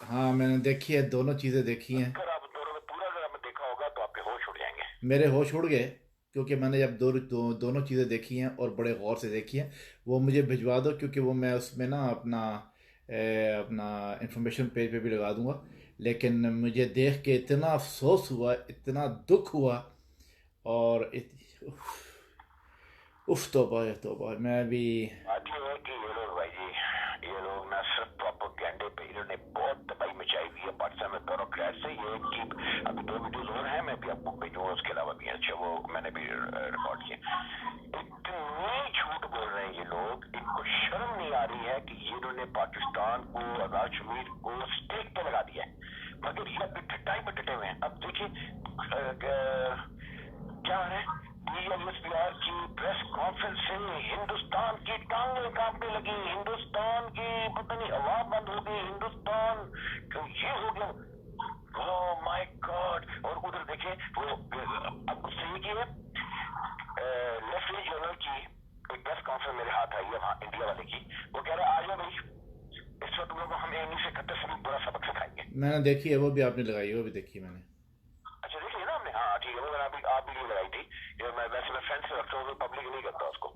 हाँ, मैंने देखी है, दोनों चीज़ें देखी हैं। अगर आप दोनों में पूरा अगर आपने देखा होगा तो आपके होश उड़ जाएंगे। मेरे होश उड़ गए, क्योंकि मैंने जब दोनों चीज़ें देखी हैं और बड़े गौर से देखी हैं। वो मुझे भिजवा दो, क्योंकि वो मैं उसमें ना अपना इंफॉर्मेशन पेज पे भी लगा दूंगा। लेकिन मुझे देख के इतना अफसोस हुआ, इतना दुख हुआ। और उफ, तौबा है तौबा, मैं भी। बात ये है कि ये लोग भाई जी, ये लोग ना सिर्फ प्रोपेगेंडे पे इन्होंने बहुत तबाही मचाई हुई है पाकिस्तान में ब्यूरोक्रेट से। ये कि अभी दो वीडियोस और हैं, मैं भी आपको भेजूंगा, उसके अलावा भी अच्छा वो मैंने भी रिकॉर्ड किया। इतनी झूठ बोल रहे हैं ये लोग, इनको शर्म नहीं आ रही है कि ये इन्होंने पाकिस्तान को, आजाद कश्मीर को स्टेक पे लगा दिया है। मगर ये अभी ठटाई पे डटे हुए हैं। अब देखिए क्या है, DISPR की प्रेस कॉन्फ्रेंस से हिंदुस्तान की टांगें कांपने लगी, हिंदुस्तान की पता नहीं हवा बंद हो गई, हिंदुस्तान तो ये हो गया। Oh my God. और उधर देखिए वो अब उससे ये की है, लेफ्टिनेंट जनरल की एक प्रेस कॉन्फ्रेंस मेरे हाथ आई है वहां इंडिया वाले की। वो कह रहे आ जाओ भाई, इस वक्त लोगों को हम 1931 से बुरा सबक सिखाएंगे। मैंने देखी है, वो भी आपने लगाई है, वो भी देखी है मैंने। अच्छा देख लिया ना हमने, हाँ ठीक है, वो मैंने आप भी नहीं लगाई थी। ये मैं वैसे मैं फ्रेंड से रखता हूँ, पब्लिक नहीं करता उसको।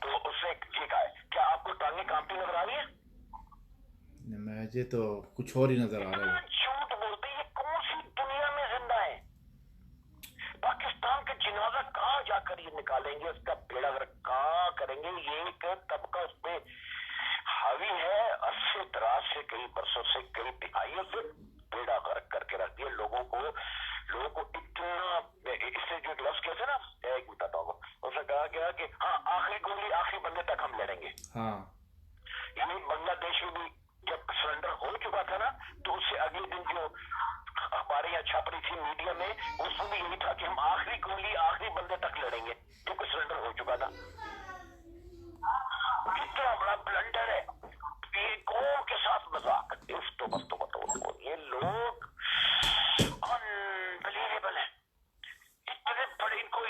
तो उससे ये कहा है, क्या आपको टांगे कांपती नजर आ रही है? मुझे तो कुछ और ही नज़र आ रहा है इतना वो। झूठ बोलते हैं, ये कौन सी दुनिया में जिंदा है? पाकिस्तान का जनाजा कहाँ जाकर ये निकालेंगे, उसका बेड़ा गर्क कहाँ करेंगे? ये एक तबका उस पे हावी है, अरसे दराज से, कई बरसों से, कई दिहाइयों से बेड़ा गर्क करके रख दिया लोगों को इतना। इससे जो लफ्ज कहते हैं ना, एक बताता हूँ, उसने कहा गया कि हाँ आखिरी गोली आखिरी बंदे तक हम लड़ेंगे। हाँ। यानी बांग्लादेश में भी जब सरेंडर हो चुका था ना, तो उससे अगले दिन जो अखबारें यहाँ छप रही थी मीडिया में, उसमें भी यही था कि हम आखिरी गोली आखिरी बंदे तक लड़ेंगे, क्योंकि सरेंडर हो चुका था। कितना बड़ा ब्लंडर है ये, कौम के साथ मजाक। इस तो बस तो ये लोग अनबिलीवेबल है। इतने बड़े, इनको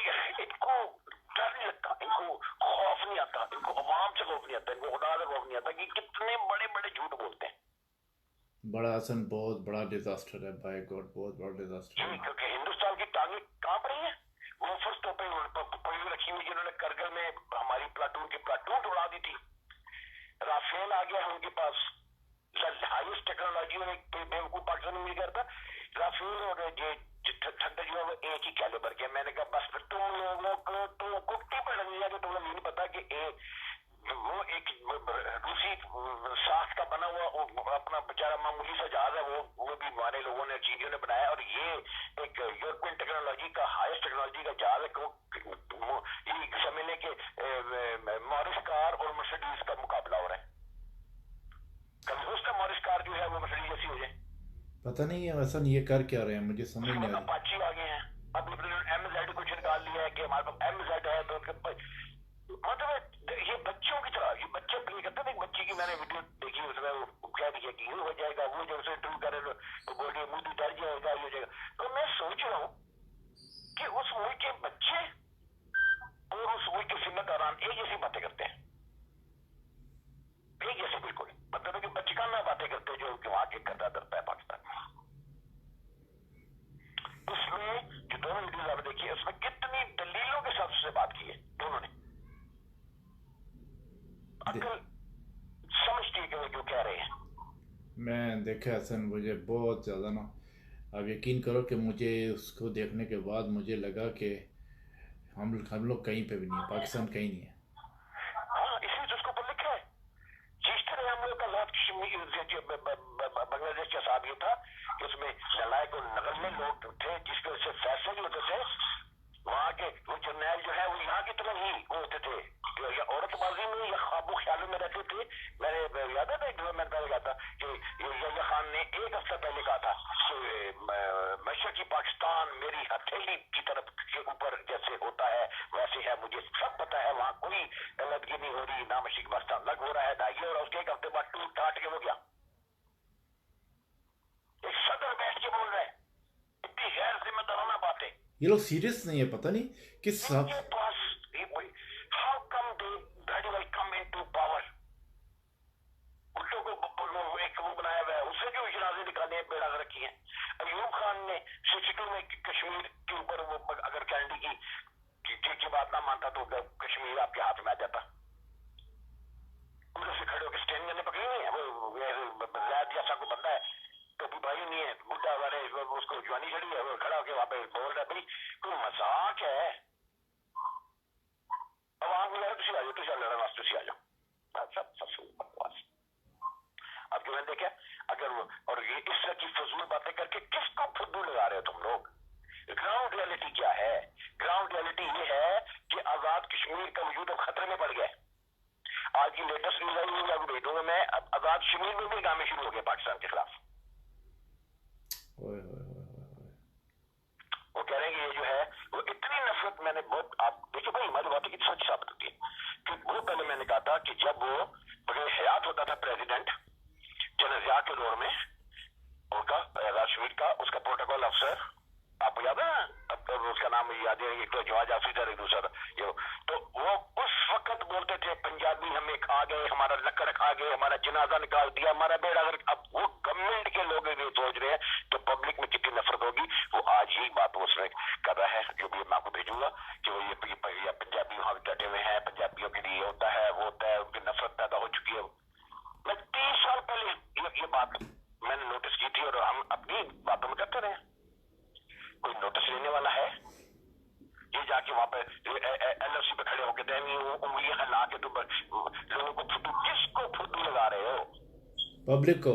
डर नहीं लगता, इनको खौफ नहीं आता, इनको अवाम से खौफ नहीं आता, इनको खुदा से खौफ नहीं आता कि कितने बड़े बड़े झूठ बोलते हैं। बड़ा हसन, बहुत बड़ा डिजास्टर है, बाय गॉड, बहुत बड़ा डिजास्टर जी, है। क्योंकि हिंदुस्तान की टांगे कांप रही है। वो फर्स्ट टोपे पड़ी रखी हुई जिन्होंने करगिल में हमारी प्लाटून की प्लाटून उड़ा दी थी। राफेल आ गया है उनके पास, हाईएस्ट टेक्नोलॉजी में। एक बेवकूफ पाकिस्तान में करता राफेल और ये ठंडा जो है वो एक ही कैलिबर के। मैंने कहा बस फिर तुम लोगों को तो कुट्टी पड़ रही है कि तुम लोग ये नहीं पता कि वो एक रूसी साख का बना हुआ अपना बेचारा मामूली सा जहाज है, वो भी हमारे लोगों ने, चीनियों ने बनाया, और ये एक यूरोपियन टेक्नोलॉजी का, हाईएस्ट टेक्नोलॉजी का जहाज है। ये समझने के मॉरिस कार और मर्सिडीज का मुकाबला हो रहा है। कभी हो सकता मॉरिस कार जो है वो मर्सिडीज जैसी हो जाए। पता नहीं है वैसा, नहीं, ये कर क्या रहे हैं, मुझे समझ उसके नहीं बाद आ रही। अपाची आ गए हैं। अब MZ कुछ निकाल लिया है कि हमारे पास MZ है, तो मतलब ये बच्चों की तरह, ये बच्चे ये कहते हैं। एक बच्ची की मैंने वीडियो देखी, उसमें वो कह दिया कि ये हो जाएगा, वो जब से इंटरव्यू करे तो बोल रही मोदी डर जाएगा, ये हो जाएगा। तो मैं सोच रहा हूँ कि उस मुल्क के बच्चे और उस मुल्क के सिन्नत आरान एक जैसी बातें करते हैं, एक जैसे बिल्कुल, मतलब है कि बचकाना बातें करते हैं जो वहां के करता धरता है पाकिस्तान। उसमें जो दोनों वीडियोज आपने देखी है, उसमें कितनी दलीलों के साथ उससे बात की है दोनों ने। दे- अकल समझती है कि वो जो कह रहे हैं। मैं देखा हसन, मुझे बहुत ज़्यादा ना, आप यकीन करो कि मुझे उसको देखने के बाद मुझे लगा कि हम लोग कहीं पे भी नहीं है, पाकिस्तान कहीं नहीं है। हाँ, इसलिए तो उसके ऊपर लिखा है, जिस तरह हम लोग का लात बांग्लादेश के साथ ये था कि उसमें नलायक और नगण्य लोग थे, जिसकी वजह से फैसले नहीं होते थे। वहां के वो जर्नैल जो है वो यहाँ की तरह ही होते थे, या औरतबाजी में या ख्वाबों ख्यालों में रहते थे। मैंने याद है एक मैंने पहले कहा था कि यह्या खान ने एक हफ्ता पहले कहा था कि मशरकी पाकिस्तान मेरी हथेली की तरफ के ऊपर जैसे होता है वैसे है, मुझे सब पता है, वहां कोई अलग नहीं हो रही, ना मशरकी पाकिस्तान अलग हो रहा है ना ये, और उसके एक हफ्ते बाद टूट टाट के वो गया। एक सदर बैठ के बोल रहे हैं, इतनी गैर जिम्मेदाराना बातें। ये लोग सीरियस नहीं है, पता नहीं किस सब। इनके पास how come they very well come into power. उल्टो को एक वो बनाया हुआ है, उससे जो रखी है। अयूब खान ने 62 में कश्मीर के ऊपर वो अगर कैनेडी की बात ना मानता तो कश्मीर आपके हाथ में आ जाता। उधर से खड़े होकर स्टैंड ने पकड़ी नहीं है, वो जैद जैसा को बंदा है, टोपी भाई नहीं है, बुढ़ा वाले उसको जवानी चढ़ी है, वो खड़ा होकर वहां पे बोल रहा है भाई कोई मजाक है, आवाम में तुम आ जाओ, तुम लड़ने वास्ते तुम आ जाओ, सब फसूल बकवास। अब जो मैंने देखा अगर और ये इस तरह की फजूल बातें करके किसको फुद्दू लगा रहे हो तुम लोग? ग्राउंड रियलिटी क्या है? ग्राउंड रियलिटी ये है कि आजाद कश्मीर का वजूद अब खतरे में पड़ गया है। आज की लेटेस्ट न्यूज आई हुई आपको भेजूंगा मैं, आजाद कश्मीर में भी गाने शुरू हो गए पाकिस्तान के खिलाफ। वो कह रहे हैं कि ये जो है वो इतनी नफरत, मैंने बहुत, आप देखिए भाई हमारी बातें कितनी सच साबित होती है कि वो पहले मैंने कहा था कि जब वो बड़े हयात होता था प्रेसिडेंट जनरल जिया के दौर में, उनका कश्मीर का उसका प्रोटोकॉल अफसर आपको याद है, अब उसका नाम याद है, एक तो जवाज ऑफिसर एक दूसरा ये, तो वो उस वक्त बोलते थे पंजाबी हमें खा गए, हमारा लकड़ खा गए, हमारा जनाजा निकाल दिया, हमारा बेड़ा। अगर अब वो गवर्नमेंट के लोग ये सोच रहे हैं तो पब्लिक में कितनी नफरत होगी। वो आज ही बात उसने कर रहा है, जो भी मैं आपको भेजूंगा कि वो ये पंजाबी वहां डटे हुए हैं, पंजाबियों के लिए होता है वो होता है, उनकी नफरत पैदा हो चुकी है। मैं 30 साल पहले ये बात मैंने नोटिस की थी और हम अपनी बातों में करते रहे। कोई नोटिस लेने वाला है? ये जाके वहां पे एलओसी पे खड़े होकर उंगलियां हिला के तुम लोगों को फुद्दू, किसको फुद्दू लगा रहे हो? पब्लिक को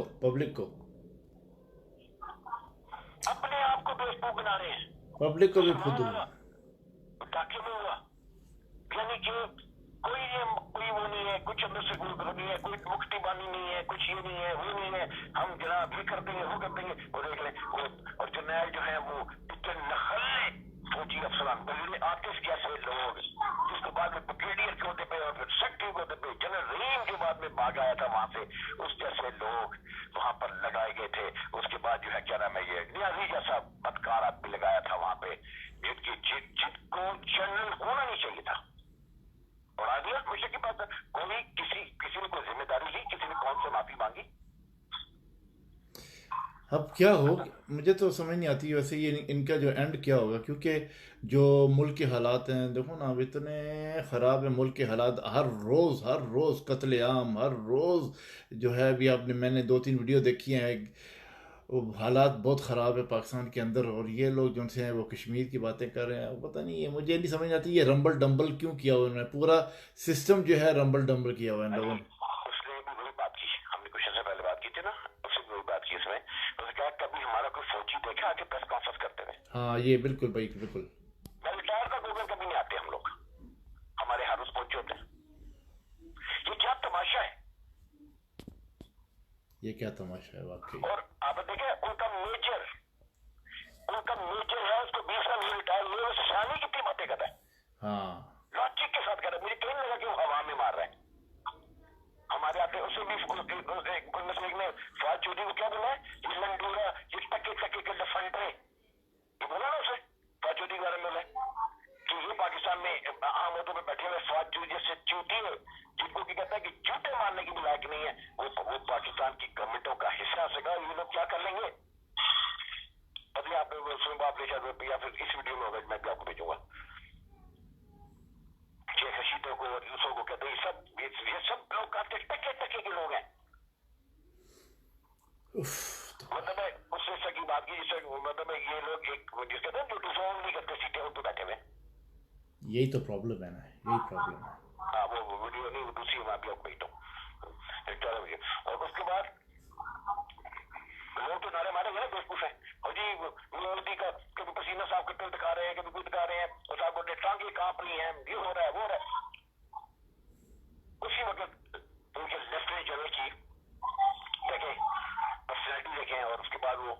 अपने आप को बेवकूफ बना रहे हैं, पब्लिक को भी फुद्दू। टाके में हुआ यानी कि कोई वो नहीं है, कुछ अंदर से कोई नहीं है, कोई मुक्ति बानी नहीं है, कुछ ये नहीं है वो नहीं है, हम जनाब ये कर देंगे वो कर देंगे, वो देख ले वो। और जर्नैल जो है वो इतने नखल्ले फौजी अफसरान बल्कि आर्टिस्ट जैसे लोग, जिसके बाद में ब्रिगेडियर के होते पे और फिर सेक्रेटरी के होते पे जनरल रहीम के बाद में भाग आया था वहां से, उस जैसे लोग वहां पर लगाए गए थे। उसके बाद जो है क्या नाम है ये नियाजी जैसा बदकार आदमी लगाया था वहां पे, जिनको जनरल होना नहीं चाहिए था, उड़ा दिया। मुझे की बात है, कोई किसी ने कोई जिम्मेदारी ली, किसी ने कौन से माफी मांगी? अब क्या हो, मुझे तो समझ नहीं आती वैसे ये इनका जो एंड क्या होगा, क्योंकि जो मुल्क के हालात हैं देखो ना, अब इतने ख़राब है मुल्क के हालात। हर रोज़ कत्लेआम, हर रोज़ जो है अभी मैंने 2-3 वीडियो देखी हैं, वो हालात बहुत ख़राब है पाकिस्तान के अंदर। और ये लोग जो से हैं वो कश्मीर की बातें कर रहे हैं, पता नहीं है, मुझे नहीं समझ आती ये रंबल डम्बल क्यों किया हुआ उन्होंने, पूरा सिस्टम जो है रंबल डम्बल किया हुआ है इन लोगों ने। उसने भी वही बात की, हमने कुछ से पहले बात की थी ना, उसने भी वही बात की इसमें। उसने कहा कभी हमारा कोई फौजी देखा आके प्रेस कॉन्फ्रेंस करते हुए? हाँ ये बिल्कुल भाई बिल्कुल। मैं रिटायर का गूगल कभी नहीं आते हम लोग, हमारे हर रोज पहुंचे होते हैं। ये क्या तमाशा है, ये क्या तमाशा है वाकई। और आप देखें उनका मेजर है, उसको 20 साल रिटायर हुए, वो शानी कितनी बातें कर रहा है, हाँ लॉजिक के साथ कर रहा है। मुझे कहीं नहीं लगा कि वो हवा में मार रहा है। हमारे आते उसे भी मुस्लिम ने फवाद चौधरी को क्या बोला है, ये लंडूरा, ये टके के लफंडे, ये बोला ना उसे फवाद चौधरी के बारे में बोला कि ये पाकिस्तान में आम औरतों पे बैठे हुए फवाद चौधरी जैसे चूती है, जिनको की कहता है कि जूते मारने की भी लायक नहीं है, वो पाकिस्तान की गवर्नमेंटों का हिस्सा से कहा ये लोग क्या कर लेंगे। अभी आप या फिर इस वीडियो में होगा, मैं भी आपको भेजूंगा। शेख रशीदों को और यूसुफ को कहते हैं ये सब लोग काफी टके के लोग हैं। मतलब है उससे सकी बात की, जिससे मतलब ये लोग एक जिस कहते हैं जो डिसोन नहीं करते सीटें उन पे बैठे हुए। यही तो प्रॉब्लम है ना, यही प्रॉब्लम है। हाँ वो वीडियो नहीं, वो दूसरी मैं भी आपको भेजता हूँ। और उसके बाद लोग तो नारे मारे गए बेवकूफ है, और जी मोदी का कभी पसीना साफ करते हुए दिखा रहे हैं, कभी कुछ दिखा रहे हैं, और साहब बोलते टांगे कांप रही हैं, ये हो रहा है वो हो रहा है। उसी वक्त उनके लेफ्टिनेंट जनरल की देखें पर्सनैलिटी देखें, और उसके बाद वो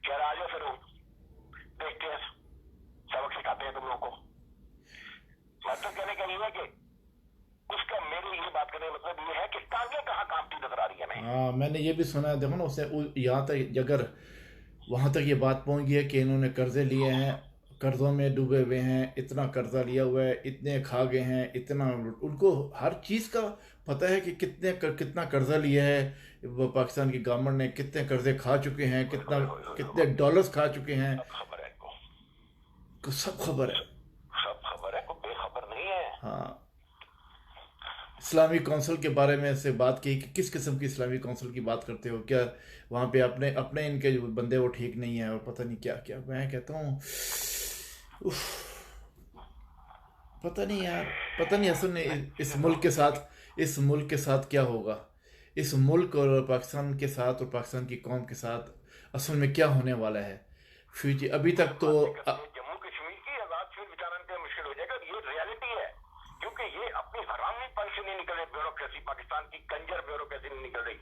कह रहा आ जाओ फिर वो देखते हैं, सबक सिखाते हैं तुम लोगों को। मतलब कहने का ये है कि उसका मेरी ये बात करने का मतलब ये है कि टांगे कहाँ कांपती नजर आ रही है हमें। हाँ मैंने ये भी सुना है, देखो ना उसने यहाँ तक अगर वहाँ तक ये बात पहुँच गई है कि इन्होंने कर्जे लिए हैं, कर्जों में डूबे हुए हैं, इतना कर्जा लिया हुआ है, इतने खा गए हैं, इतना उनको हर चीज़ का पता है कि कितना कर्जा लिया है वो पाकिस्तान की गवर्नमेंट ने, कितने कर्जे खा चुके हैं, ओए कितना होए होए होए कितने होए, डॉलर्स खा चुके हैं, सब खबर है इनको, सब खबर है। सब खबर है, कोई बेखबर नहीं है। हाँ, इस्लामिक काउंसिल के बारे में से बात की कि किस किस्म की इस्लामिक काउंसिल की बात करते हो क्या, वहाँ पे अपने अपने इनके जो बंदे वो ठीक नहीं है और पता नहीं क्या क्या। मैं कहता हूँ उफ, पता नहीं यार, पता नहीं असल में इस चलो, मुल्क के साथ, इस मुल्क के साथ क्या होगा, इस मुल्क और पाकिस्तान के साथ और पाकिस्तान की कौम के साथ असल में क्या होने वाला है फ्यूचर। अभी तक तो बात नहीं करते, जम्मू कश्मीर की आजाद फिर विचारण पे मुश्किल हो जाएगा, ये रियलिटी है। क्योंकि ये अपनी हरामीपन से नहीं निकल रहे, ब्यूरोक्रेसी पाकिस्तान की कंजर ब्यूरोक्रेसी नहीं निकल रही,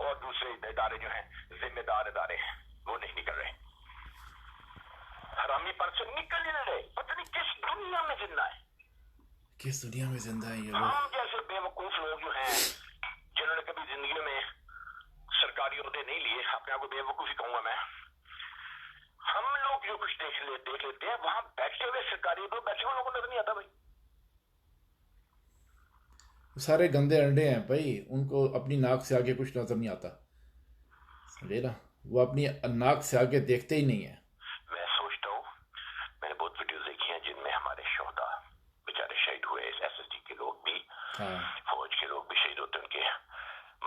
और दूसरे इदारे जो हैं जिम्मेदार इदारे हैं वो नहीं निकल रहे, हरामीपन से निकल ही नहीं रहे। पता नहीं किस दुनिया में जिंदा है, किस दुनिया में जिंदा है ये लोग। हम जैसे बेवकूफ लोग जो हैं जिन्होंने कभी जिंदगी में सरकारी ओहदे नहीं लिए, अपने आप को बेवकूफ ही कहूंगा मैं, हम लोग जो कुछ देख लेते हैं वहां बैठे हुए सरकारी लोग बैठे हुए लोगों को नजर नहीं आता भाई। सारे गंदे अंडे हैं भाई, उनको अपनी नाक से आगे कुछ नजर नहीं आता, समझे ना, वो अपनी नाक से आगे देखते ही नहीं है। मैं सोचता हूँ, मैंने बहुत वीडियोस देखी हैं जिनमें हमारे शोहदा बेचारे शहीद हुए, एसएसडी के लोग भी, हाँ फौज के लोग भी शहीद होते हैं, उनके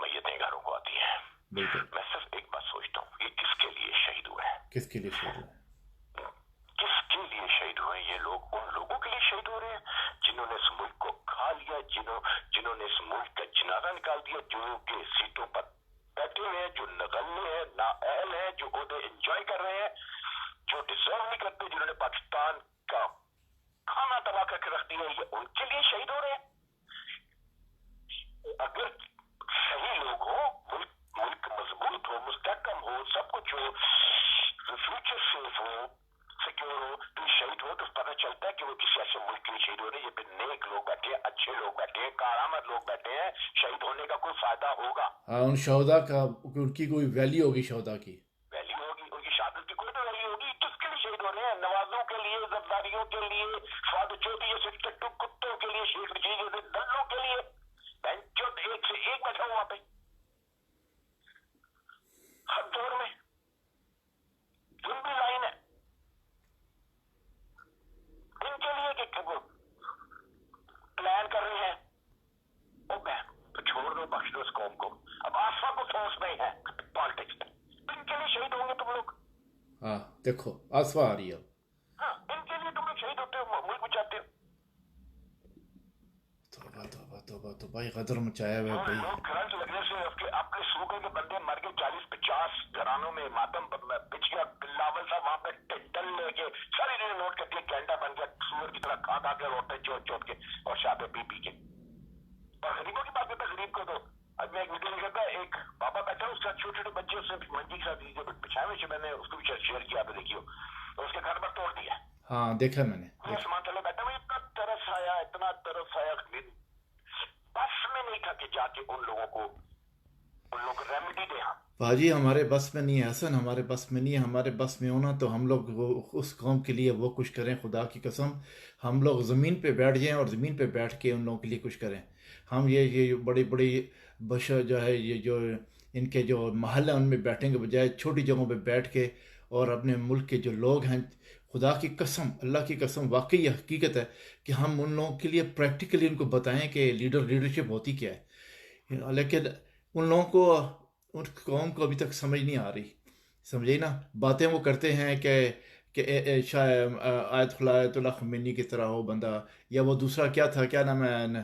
मैयतें घरों को आती हैं। बिल्कुल। मैं सिर्फ एक बात सोचता हूँ, ये किसके लिए शहीद हुए हैं? किसके लिए शहीद हुए? किसके लिए शहीद हुए? ये लोग उन लोगों के लिए शहीद हो रहे हैं जिन्होंने इस मुल्क को खा लिया, जिन्होंने इस मुल्क का जनाजा निकाल दिया, जो के सीटों पर बैठे हुए हैं, जो नगण्य है, नाअहल है, जो ओहदे एंजॉय कर रहे हैं, जो डिजर्व नहीं करते, जिन्होंने पाकिस्तान का खाना तबाह करके रख दिया, ये उनके लिए शहीद हो रहे हैं। अगर सही लोग हो, मुल्क मजबूत हो, मुस्तहकम हो, सब कुछ हो, फ्यूचर सेफ हो, सिक्योर हो, तो शहीद हो तो पता चलता है कि वो किसी ऐसे मुल्क के लिए शहीद हो रहे हैं। ये पे नेक लोग बैठे हैं, अच्छे लोग बैठे हैं, कारामद लोग बैठे हैं, शहीद होने का कोई फायदा होगा, हाँ, उन शहदा का, उनकी कोई वैल्यू होगी शहदा की। वैल्यू होगी, उनकी शहादत की कोई तो वैल्यू होगी। किसके लिए शहीद हो रहे हैं? नवाजों के लिए, जरदारियों के लिए, फाद चौधरी जैसे टट्टू कुत्तों के लिए, शेख रशीद जैसे दल्लों के लिए। बेंचों एक से एक बैठा हुआ पे हर दौर में लंबी लाइन है इनके लिए कि वो प्लान कर रहे हैं। ओ बहन, तो छोड़ दो, बख्श दो इस कौम को। अब आसमा को फोर्स नहीं है पॉलिटिक्स में, इनके लिए शहीद होंगे तुम लोग। हाँ देखो आसवा आ रही है। हाँ, इनके लिए तुम लोग शहीद होते हो, मुल्क बचाते हो। तौबा तौबा तौबा तो भाई गदर मचाया हुआ है भाई। लोग करंट लगने से अपने सूखे के बंदे मर गए, 40-50 घरानों में मातम पिछ गया। बिलावल साहब वहां पे टल लेके सारी चीजें नोट करती है, कैंडा बन गया, सूअर की तरह खा खा के, रोटे चोट चोट के और शादे पी पी के। और गरीबों की बात करता है, गरीब को तो आज मैं एक वीडियो नहीं करता, एक बाबा बैठा उसका छोटे छोटे बच्चे उससे मंजी के साथ बिछाए हुए, मैंने उसको भी शेयर किया, आप देखियो, उसके घर पर तोड़ दिया। हाँ देखा मैंने, आसमान तले बैठा हुआ, इतना तरस आया, इतना तरस आया, बस में नहीं था कि जाके उन लोगों को रेमेडी दे। हम भाजी हमारे बस में नहीं है हसन, हमारे बस में नहीं है। हमारे बस में होना तो हम लोग वो उस कौम के लिए वो कुछ करें, खुदा की कसम हम लोग ज़मीन पे बैठ जाएं और ज़मीन पे बैठ के उन लोगों के लिए कुछ करें। हम ये बड़ी बड़ी बशर जो है, ये जो इनके जो महल हैं उनमें बैठेंगे बजाय छोटी जगहों पे बैठ के, और अपने मुल्क के जो लोग हैं, खुदा की कसम, अल्लाह की कसम, वाकई ये हकीकत है कि हम उन लोगों के लिए प्रैक्टिकली उनको बताएं कि लीडरशिप होती क्या है। लेकिन उन लोगों को, उन कौम को अभी तक समझ नहीं आ रही, समझे ना। बातें वो करते हैं कि शायद आयतुल्लाह खमीनी की तरह हो बंदा, या वो दूसरा क्या था, क्या नाम है,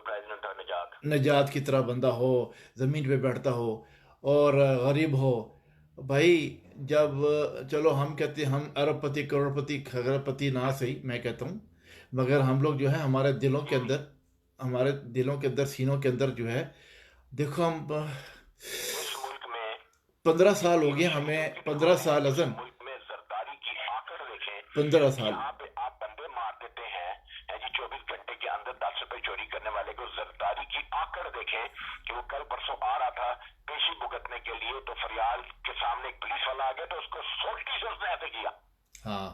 प्रेसिडेंट था नजात, नजात की तरह बंदा हो, ज़मीन पे बैठता हो और गरीब हो। भाई जब, चलो हम कहते हैं हम अरबपति करोड़पति खरबपति ना सही, मैं कहता हूँ, मगर हम लोग जो है हमारे दिलों के अंदर, हमारे दिलों के अंदर, सीनों के अंदर जो है, देखो हम इस मुल्क में 15 साल हो गए हमें, 15 साल हसन, मुल्क में जरदारी की आकड़ देखें। 15 साल। यहाँ पे आप बंदे मार देते हैं जी, 24 घंटे के अंदर 10 रुपए चोरी करने वाले को जरदारी की आकड़ देखें कि वो कल परसों आ रहा था पेशी भुगतने के लिए, तो फरियाल के सामने एक पुलिस वाला आ गया तो उसको सोल्टी से उसने ऐसे किया। हाँ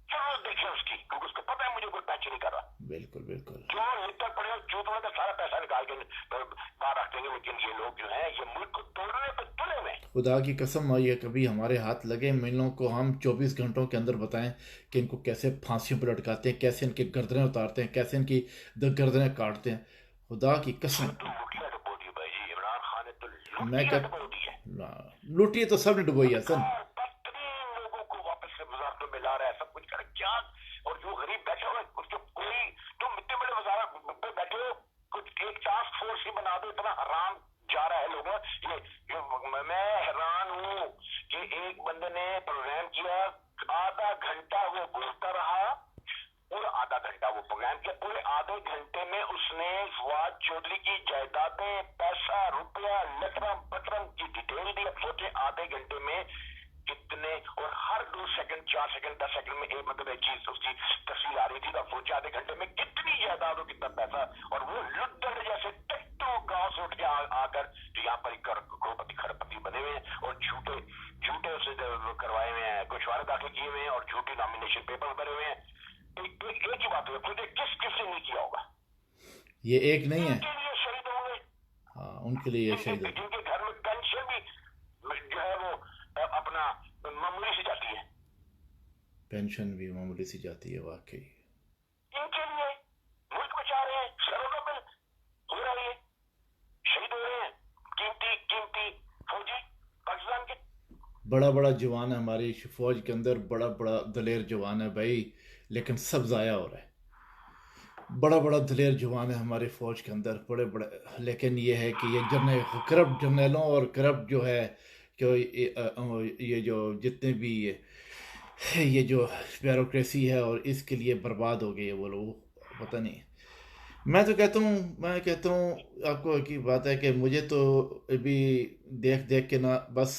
चलो देखें उसकी, क्योंकि उसको पता है मुझे कोई टच नहीं कर रहा। बिल्कुल। बिल्कुल बिल्कुल। जो लिटर पड़े चूतों का सारा पैसा निकाल के बाहर रख देंगे, लेकिन ये लोग जो है ये मुल्क को तोड़ने पर तुले हुए हैं। खुदा की कसम, ये कभी हमारे हाथ लगे मिलों को हम 24 घंटों के अंदर बताएं कि इनको कैसे फांसियों पर लटकाते हैं, कैसे इनके गर्दनें उतारते हैं, कैसे इनकी गर्दनें काटते हैं। खुदा की कसम। तो लुटिया डुबो दी भाई जी, इमरान खान ने तो मैं लुटिया क्या, डुबो दी है। लूटी तो सबने डुबोई है सन। और बदतरीन लोगों को वापस से वजारतों में ला रहा है, सब कुछ कर क्या। और जो गरीब बैठे हुए उसके कोई, तुम इतने बड़े वजारत पे बैठे हो, कुछ एक टास्क फोर्स ही बना दो, इतना हराम जा रहा है लोगों। मैं हैरान हूं कि एक बंदे ने प्रोग्राम किया, आधा घंटा वो बोलता रहा, पूरा आधा घंटा वो प्रोग्राम किया, पूरे आधे घंटे में उसने फवाद चौधरी की जायदादें, पैसा, रुपया, लटरम पटरम की डिटेल दी। अब सोचे आधे घंटे में कितने, और हर 2 सेकंड 4 सेकंड 10 सेकंड में एक मतलब एक चीज उसकी तस्वीर आ रही थी। तो सोचे आधे घंटे में कितनी जायदाद हो, कितना पैसा, और वो लुट्टल जैसे टिकटो गांव से उठ के आकर जो यहाँ पर करोड़पति खरबपति बने हुए हैं, और झूठे झूठे उसे करवाए हुए हैं, गोशवारे दाखिल किए हुए हैं, और झूठी नॉमिनेशन पेपर भरे हुए हैं। एक ही बात है, खुद किस किस ने नहीं किया होगा। ये एक नहीं है। उनके लिए शहीद होंगे। हाँ, उनके लिए ये शहीद हो। जिनके घर में पेंशन भी जो है वो अपना मामूली सी जाती है, पेंशन भी मामूली सी जाती है वाकई। इनके लिए मुल्क बचा रहे हैं, सरों का बिल हो रहा है, शहीद हो रहे हैं कीमती कीमती फौजी पाकिस्तान के। बड़ा बड़ा जवान है हमारी फौज के अंदर, बड़ा बड़ा दलेर जवान है भाई, लेकिन सब ज़ाया हो रहा है। बड़ा बड़ा दलेर जवान है हमारे फौज के अंदर, बड़े बड़े, लेकिन ये है कि ये जर्नल करप्ट जर्नलों और करप्ट जो है कि ये जो जितने भी ये जो ब्यूरोक्रेसी है, और इसके लिए बर्बाद हो गए वो लोग, पता नहीं। मैं कहता हूँ आपको एक ही बात है कि मुझे तो अभी देख देख के ना बस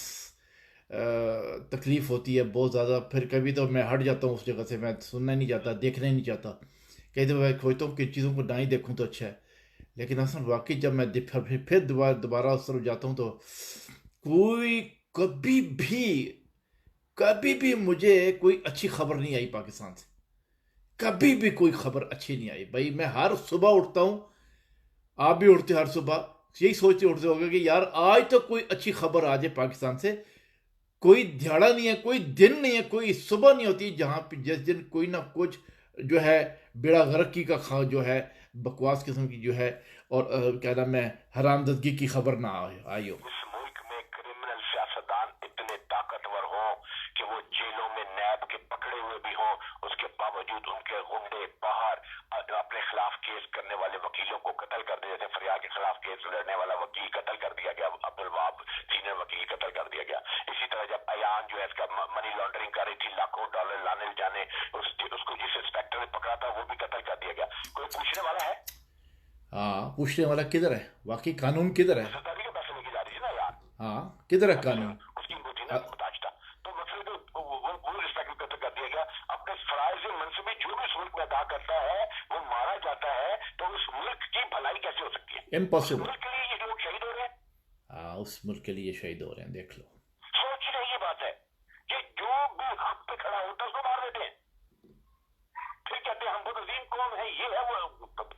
तकलीफ़ होती है बहुत ज़्यादा। फिर कभी तो मैं हट जाता हूँ उस जगह से, मैं सुनना ही नहीं चाहता, देखना ही नहीं चाहता। कई दफ़ा मैं खोजता हूँ कि चीज़ों को ना ही देखूँ तो अच्छा है, लेकिन असल वाकई जब मैं फिर दोबारा उस तरफ जाता हूँ तो कोई कभी भी मुझे कोई अच्छी खबर नहीं आई पाकिस्तान से। कभी भी कोई खबर अच्छी नहीं आई भाई। मैं हर सुबह उठता हूँ, आप भी उठते हर सुबह यही सोचते उठते होगे कि यार आज तो कोई अच्छी खबर आ जाए पाकिस्तान से। कोई दिहाड़ा नहीं है, कोई दिन नहीं है, कोई सुबह नहीं होती जहाँ पे जिस दिन कोई ना कुछ जो है बेड़ा गर्की का जो है बकवास किस्म की जो है, और क्या नाम है, हरामददगी की खबर ना आई हो। इस मुल्क में क्रिमिनल सियासतदान इतने ताकतवर हो कि वो जेलों में नैब के पकड़े हुए भी हो, उसके बावजूद उनके गुंडे बाहर अपने खिलाफ केस करने वाले वकीलों को कत्ल कर दिया। जैसे फरियाद के खिलाफ केस लड़ने वाला वकील कत्ल कर दिया गया, अब्दुल वहाब सीनियर वकील कत्ल कर दिया गया। इसी तरह जब अयान जो है इसका मनी लॉन्ड्रिंग कर रही थी, लाखों डॉलर लाने जाने, उसको जिस इंस्पेक्टर ने पकड़ा था वो भी कत्ल कर दिया गया। कोई पूछने वाला है? हाँ, पूछने वाला किधर है? वाकई कानून किधर है? सरकारी के पैसे लेके जा रही थी ना यार। हाँ, किधर है कानून? उसकी इनको थी ना मुताज था, तो मतलब वो रिस्पेक्ट कत्ल कर दिया गया। अपने फराइज मनसूबी जो भी उस मुल्क में अदा करता है वो मारा जाता है, तो उस मुल्क की भलाई कैसे हो सकती है? इम्पॉसिबल। मुल्क के लिए ये लोग शहीद हो रहे हैं। हाँ, उस मुल्क के लिए शहीद हो रहे हैं, देख लो। सोच रही ये बात है कि जो भी हक पे खड़ा होता है उसको मार देते हैं, फिर कहते हैं हम बहुत अजीम कौम है, ये है वो,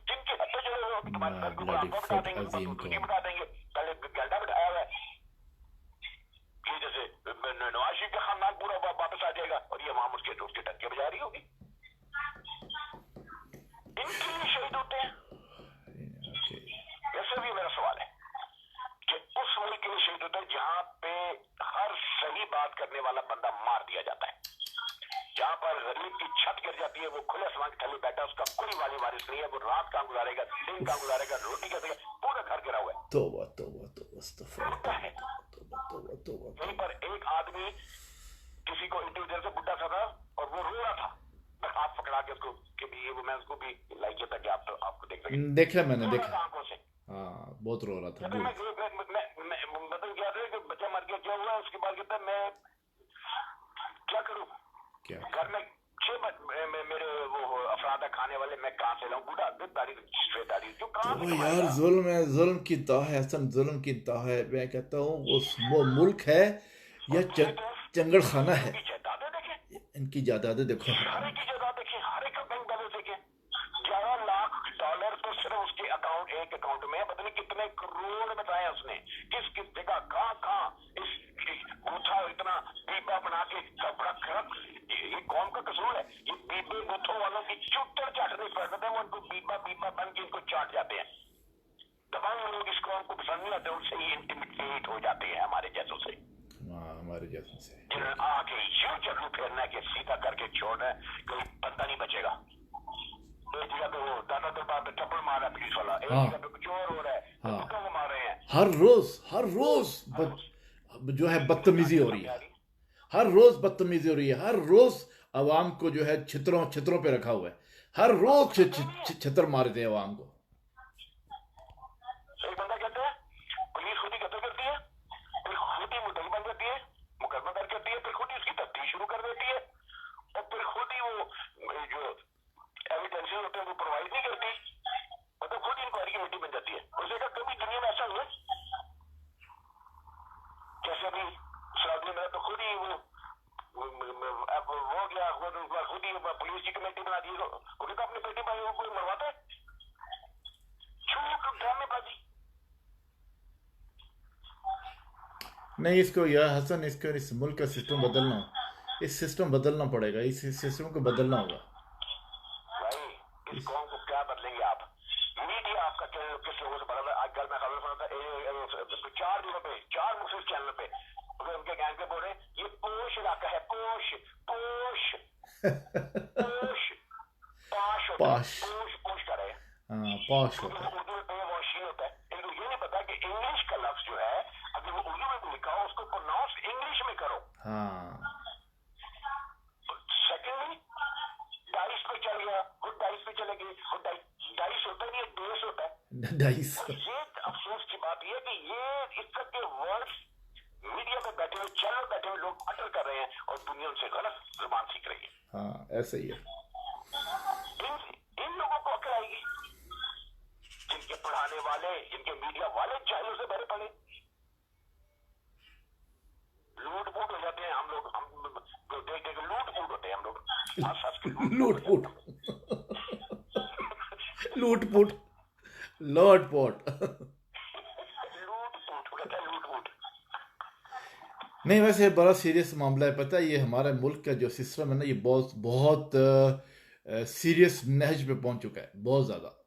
जिनके हत्या जो है वो तुम्हारे सर को आपको बता देंगे, तुझे बता देंगे। पहले गंडा बिठाया हुआ है ये, जैसे नवाज शरीफ का खानदान पूरा वापस आ जाएगा और ये वहां उसके टक्के बजा रही होगी। इनके लिए शहीद होते हैं। ऐसे भी मेरा सवाल है कि उस मुल्क के लिए शहीद होता है जहां पे हर सही बात करने वाला बंदा मार दिया जाता है, जहां पर गरीब की छत गिर जाती है, वो खुले आसमान के थल्ले बैठा, उसका कोई वाली वारिस नहीं है, वो रात कहाँ गुजारेगा, दिन कहाँ गुजारेगा, रोटी कैसे, पूरा घर गिरा हुआ है। तौबा तौबा तौबा अस्तगफुरुल्लाह। है तौबा तौबा तौबा। यहीं पर एक आदमी किसी को इंटरव्यू देने से बुढ़ा सा था और वो रो रहा था, मैं हाथ पकड़ा के उसको कि भी वो, मैं उसको भी लाइक किया था कि आप तो आपको देख सके, देखा मैंने, देखा। आंखों से। हाँ, बहुत रो रहा था। मतलब क्या था कि बच्चा मर गया, क्या हुआ, उसके बाद कहता मैं क्या करूं, क्या घर में 6 मेरे वो अफराद खाने वाले, मैं कहां से लाऊं? बूढ़ा दाढ़ी स्ट्रेट दाढ़ी जो कहां तो से यार जुल्म है, जुल्म की इंतहा है, असल जुल्म की इंतहा है। मैं कहता हूँ वो मुल्क है या चंगड़ खाना है। जायदादें देखें, इनकी जायदादें देखो, हर एक की जायदाद देखें, हर एक का बैंक बैलेंस देखें, 11 लाख कोड बताया उसने, किस किस जगह कहाँ कहाँ इस बूथा इतना बीबा बना के सब रख रख। ये कौन का कसूर है? ये बीबे बूथों वालों की चुट्टर चाटनी पड़ते हैं, उनको बीबा बीबा बन के इनको चाट जाते हैं। तमाम लोग इस कौम को पसंद नहीं आते, उनसे ही इंटिमिडेट हो जाते हैं हमारे जैसों से, हमारे जैसों से जिन्हें आके यूं चलू फेरना के सीधा करके छोड़ना है, कोई बंदा नहीं बचेगा। एक जगह पे वो दादा दरबार पे थप्पड़ मार रहा है पुलिस वाला, एक जगह पे कुछ और हो रहा है, कुत्तों को मार रहे हैं। हर रोज जो है बदतमीजी हो रही है, हर रोज बदतमीजी हो रही है, हर रोज अवाम को जो है छितरों छितरों पे रखा हुआ है, हर रोज छितर मारते हैं अवाम को। एक बंदा कहता है पुलिस खुद ही कत्ल करती है, फिर खुद ही मुद्दई बन जाती है, मुकदमा दर्ज करती है, फिर खुद ही उसकी तफ्तीश शुरू कर देती है, और फिर खुद ही वो जो एविडेंसेस होते हैं वो प्रोवाइड नहीं करती, मतलब खुद ही इंक्वायरी कमेटी बन जाती है। उसे कहा कभी दुनिया में ऐसा हुआ जैसे अभी सऊदी में तो खुद ही वो हो गया, खुद ही पुलिस की कमेटी बना दी, उन्हें तो अपनी बेटी भाई को मरवाता है, झूठ ड्रामेबाजी। नहीं, इसको यार हसन, इसको इस मुल्क का सिस्टम बदलना, इस सिस्टम बदलना पड़ेगा, इस सिस्टम को बदलना होगा भाई। इस कौम को क्या बदलेंगे आप? मीडिया आपका किस लोगों से बदल रहा है? आज कल मैं खबर सुना था 4 दिनों पे 4 मुस्लिम चैनल पे उनके गैंग पे बोल रहे ये पोश इलाका है, पोश पोश पोश पाश होता है, पाश, पोश पोश कर रहे हैं, हाँ पाश होता है। उर्दू में बेवॉशी होता है। इनको ये नहीं पता कि इंग्लिश का लफ्ज जो है अगर वो उर्दू में भी लिखा हो उसको प्रोनाउंस इंग्लिश में करो। हाँ सेकेंडली डाइस पे चल गया, गुड डाइस पे चले गए, गुड डाइस होता नहीं है, डेस होता है डाइस। और ये अफसोस की बात यह कि ये इस तरह के वर्ड्स मीडिया में बैठे हुए चैनल बैठे हुए लोग अटल कर रहे हैं और दुनिया उनसे गलत जुबान सीख रही है। हाँ ऐसा ही है। इन लोगों को अकल आएगी जिनके पढ़ाने वाले, जिनके मीडिया वाले जाहिलों से भरे पड़े, लूट फूट हो जाते हैं हम लोग, हम देख देख लूट फूट होते हैं हम लोग, लूट फूट लूट फूट लॉर्ड पोट लूट फूट कहता है, लूट फूट। नहीं, वैसे बड़ा सीरियस मामला है, पता है ये हमारे मुल्क का जो सिस्टम है ना, ये बहुत बहुत सीरियस नहज पे पहुंच चुका है, बहुत ज़्यादा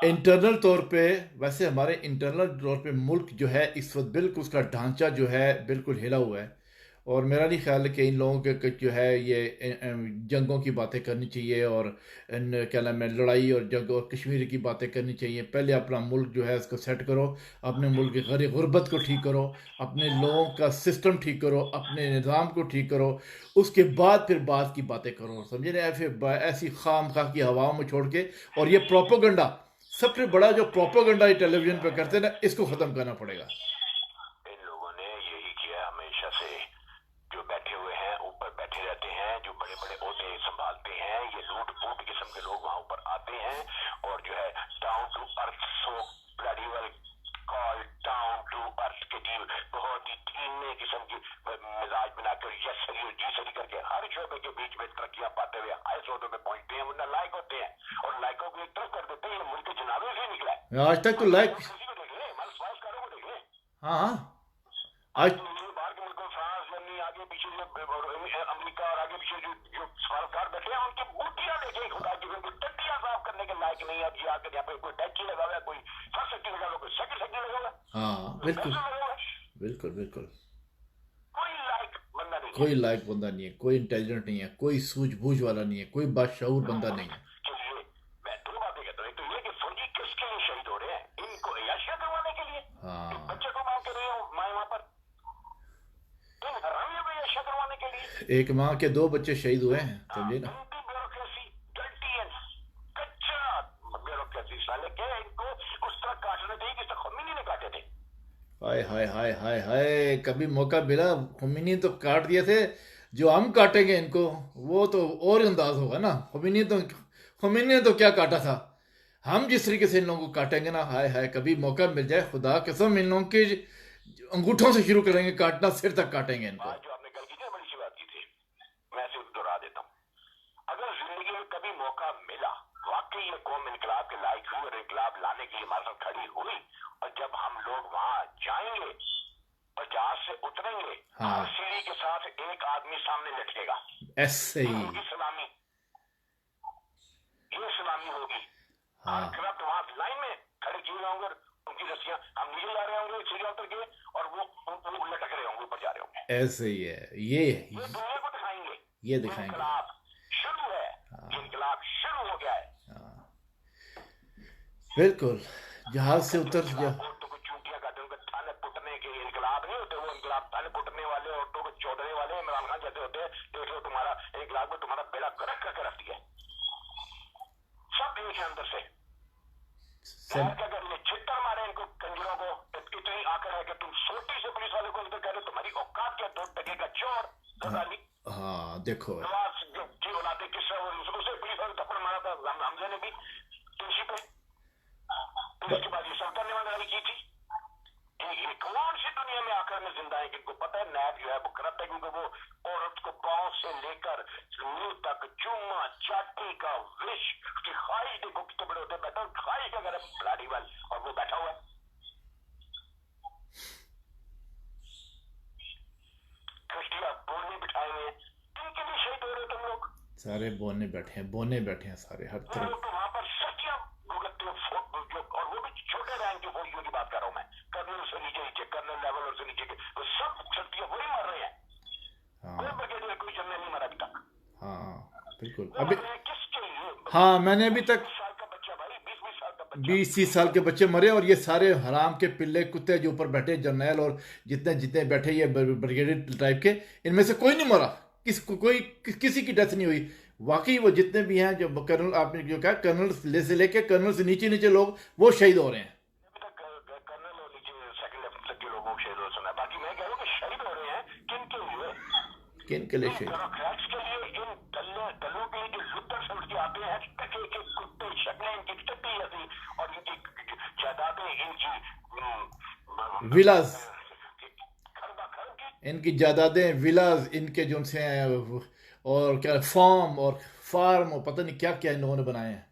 इंटरनल तौर पे। वैसे हमारे इंटरनल तौर पे मुल्क जो है इस वक्त बिल्कुल उसका ढांचा जो है बिल्कुल हिला हुआ है, और मेरा नहीं ख्याल है कि इन लोगों के जो है ये जंगों की बातें करनी चाहिए और क्या नाम है लड़ाई और जंग और कश्मीर की बातें करनी चाहिए। पहले अपना मुल्क जो है उसको सेट करो, अपने मुल्क की गुर्बत को ठीक करो, अपने लोगों का सिस्टम ठीक करो, अपने निज़ाम को ठीक करो, उसके बाद फिर बात की बातें करो, समझे ना? फिर ऐसी खाम खा की हवाओं में छोड़ के, और ये प्रोपोगंडा, सबसे बड़ा जो प्रोपोगंडा टेलीविजन पे करते हैं ना, इसको ख़त्म करना पड़ेगा। इन लोगों ने यही किया हमेशा से, जो बैठे हुए हैं ऊपर बैठे रहते हैं, जो बड़े बड़े ओहदे संभालते हैं, ये लूट फूट किस्म के लोग वहां ऊपर आते हैं और जो है down to earth, so bloody well call down to earth के जी बहुत ही धीमे किस्म की मिजाज बनाकर यस सरी और जी सरी करके हर शोबे के बीच में तरक्कियां पाते हुए हाई शोबे में पहुंचते हैं, वरना लायक होते हैं और लायकों को एक तरफ कर देते हैं। मुल्क के जनाबे से निकला है आज तक तो लाइक, किसी को देख ले, मालकारों को देख ले, हाँ हाँ आज बाहर के मुल्कों फ्रांस, जर्मनी, आगे पीछे जो अमेरिका और आगे पीछे जो सफारतकार बैठे हैं उनकी बूटियां देखें, खुदा की उनकी टट्टियां साफ करने के लायक नहीं है। ये आकर यहाँ पे कोई टैक्सी लगा हुआ है, कोई फर्स्ट सेक्टर लगा हुआ, कोई सेकंड सेक्टर लगा हुआ, हाँ बिल्कुल बिल्कुल बिल्कुल, कोई लायक बंदा नहीं, कोई लायक बंदा नहीं है, कोई इंटेलिजेंट नहीं है, कोई सूझबूझ वाला नहीं है, कोई बाशऊर बंदा नहीं है। चलिए मैं दो बातें कहता हूँ, एक तो ये कि फौजी किसके लिए शहीद हो रहे हैं, इनको अय्याशियां करवाने के लिए, हाँ बच्चे को मांग कर रहे हो माए वहां पर, इन हरामियों को अय्याशियां करवाने के लिए। एक माँ के 2 बच्चे शहीद हुए हैं, समझे ना? ब्यूरोक्रेसी डर्टी एंड कच्चा ब्यूरोक्रेसी साले के, इनको उस तरह काटने चाहिए जिस तरह खुमैनी ने काटे थे। हाय हाय हाय हाय हाय, कभी मौका मिला खुमैनी तो काट दिए थे, जो हम काटेंगे इनको वो तो और अंदाज होगा ना। खुमैनी ने तो क्या काटा था, हम जिस तरीके से इन लोगों को काटेंगे ना, हाय हाय, कभी मौका मिल जाए खुदा कसम इन लोगों के अंगूठों से शुरू करेंगे काटना, सिर तक काटेंगे इनको। जो आपने कल की बड़ी सी बात की थी, मैं सिर्फ दोहरा देता हूँ, अगर जिंदगी में कभी मौका मिला वाकई ये कौम इनकलाब के लायक हुई और इंकलाब लाने के लिए हमारे साथ खड़ी हुई, और जब हम लोग वहां जाएंगे और जहाज से उतरेंगे, हाँ हर सीढ़ी के साथ एक आदमी सामने लटकेगा, ऐसे ये ही। होगी सलामी, ये सलामी होगी। हाँ हर करप्ट वहां लाइन में खड़े किए होंगे, उनकी रस्सियां, हम नीचे जा रहे होंगे सीढ़ियां उतर के, और वो लटक रहे होंगे, ऊपर जा रहे होंगे। ऐसे ही है ये दुनिया को दिखाएंगे, ये दिखाएंगे। इनकलाब शुरू है, इनकलाब शुरू हो गया है। हाँ बिल्कुल, जहाज से उतर जा। औरतों को चूटियां काटे, उनके थाने पुटने के इनकलाब नहीं होते, वो इनकलाब थाने पुटने वाले, औरतों को चौधरी वाले इमरान खान जैसे होते हैं। देख लो तुम्हारा इनकलाब में तुम्हारा बेड़ा गर्क करके रख दिया, सब एक है अंदर से। अगर ये छिट्टर मारे इनको कंजरों को, इतनी आकर है कि तुम सोटी से पुलिस वाले को अंदर कह रहे हो, तुम्हारी औकात क्या, 2 टके का चोर दलाली। हाँ देखो नवाज की औलादे किससे, उसे पुलिस वाले थप्पड़ मारा था हमजे ने भी तुलसी पे, उसके बाद ये सब करने वाली की थी। ये कौन सी दुनिया में आकर में जिंदा है कि इनको पता है नैब जो है वो करप्ट है, क्योंकि वो औरत को पांव से लेकर मुंह तक चूमा चाटी का विष, उसकी ख्वाहिश देखो कितने बड़े होते, बैठा ख्वाहिश का घर ब्लाडी वाल, और वो बैठा हुआ है। कृष्टिया बोलने बिठाए हुए, किनके लिए शहीद हो रहे हो तुम लोग? सारे बोने बैठे हैं सारे हर तुम लोग तरफ। तो वहां पर सच्चियां भुगतते हो, और वो भी छोटे रैंक के फौजियों की बात कर रहा हूं मैं, कर्नल से नीचे, कर्नल लेवल और से नीचे के, तो सब सच्चियां वही मर रहे हैं। कोई हाँ ब्रिगेडियर, कोई जनरल नहीं मरा अभी तक। हाँ बिल्कुल। वो अभी मर रहे हैं किसके लिए? हाँ मैंने अभी तक 20 साल का बच्चा भाई, 20 साल का बच्चा। 20-30 साल के बच्चे मरे, और ये सारे हराम के पिल्ले कुत्ते जो ऊपर बैठे जर्नैल और जितने जितने बैठे ये ब्रिगेडियर टाइप के, इनमें से कोई नहीं मरा, किसी की डेथ नहीं हुई। वाकई वो जितने भी हैं, जो कर्नल आपने जो कहा, कर्नल से लेके कर्नल से नीचे नीचे लोग वो शहीद हो रहे हैं। अभी तक कर्नल और नीचे सेकंड लेफ्ट तक के लोगों को शहीद हो सुना है। बाकी मैं कह रहा हूँ कि शहीद हो रहे हैं किनके लिए? किन के लिए इन शहीद? ब्यूरोक्रेट्स के लिए, इन दलों के लिए जो लुट्टर समझ के आते हैं, टके के कुत्ते, शक्लें इनकी टट्टी ऐसी, और इनकी जायदादें, इनकी विलास, खरबा खरब की। इनकी जायदादें, विलास इनके जो से हैं, और क्या फार्म और पता नहीं क्या क्या इन लोगों ने बनाए हैं।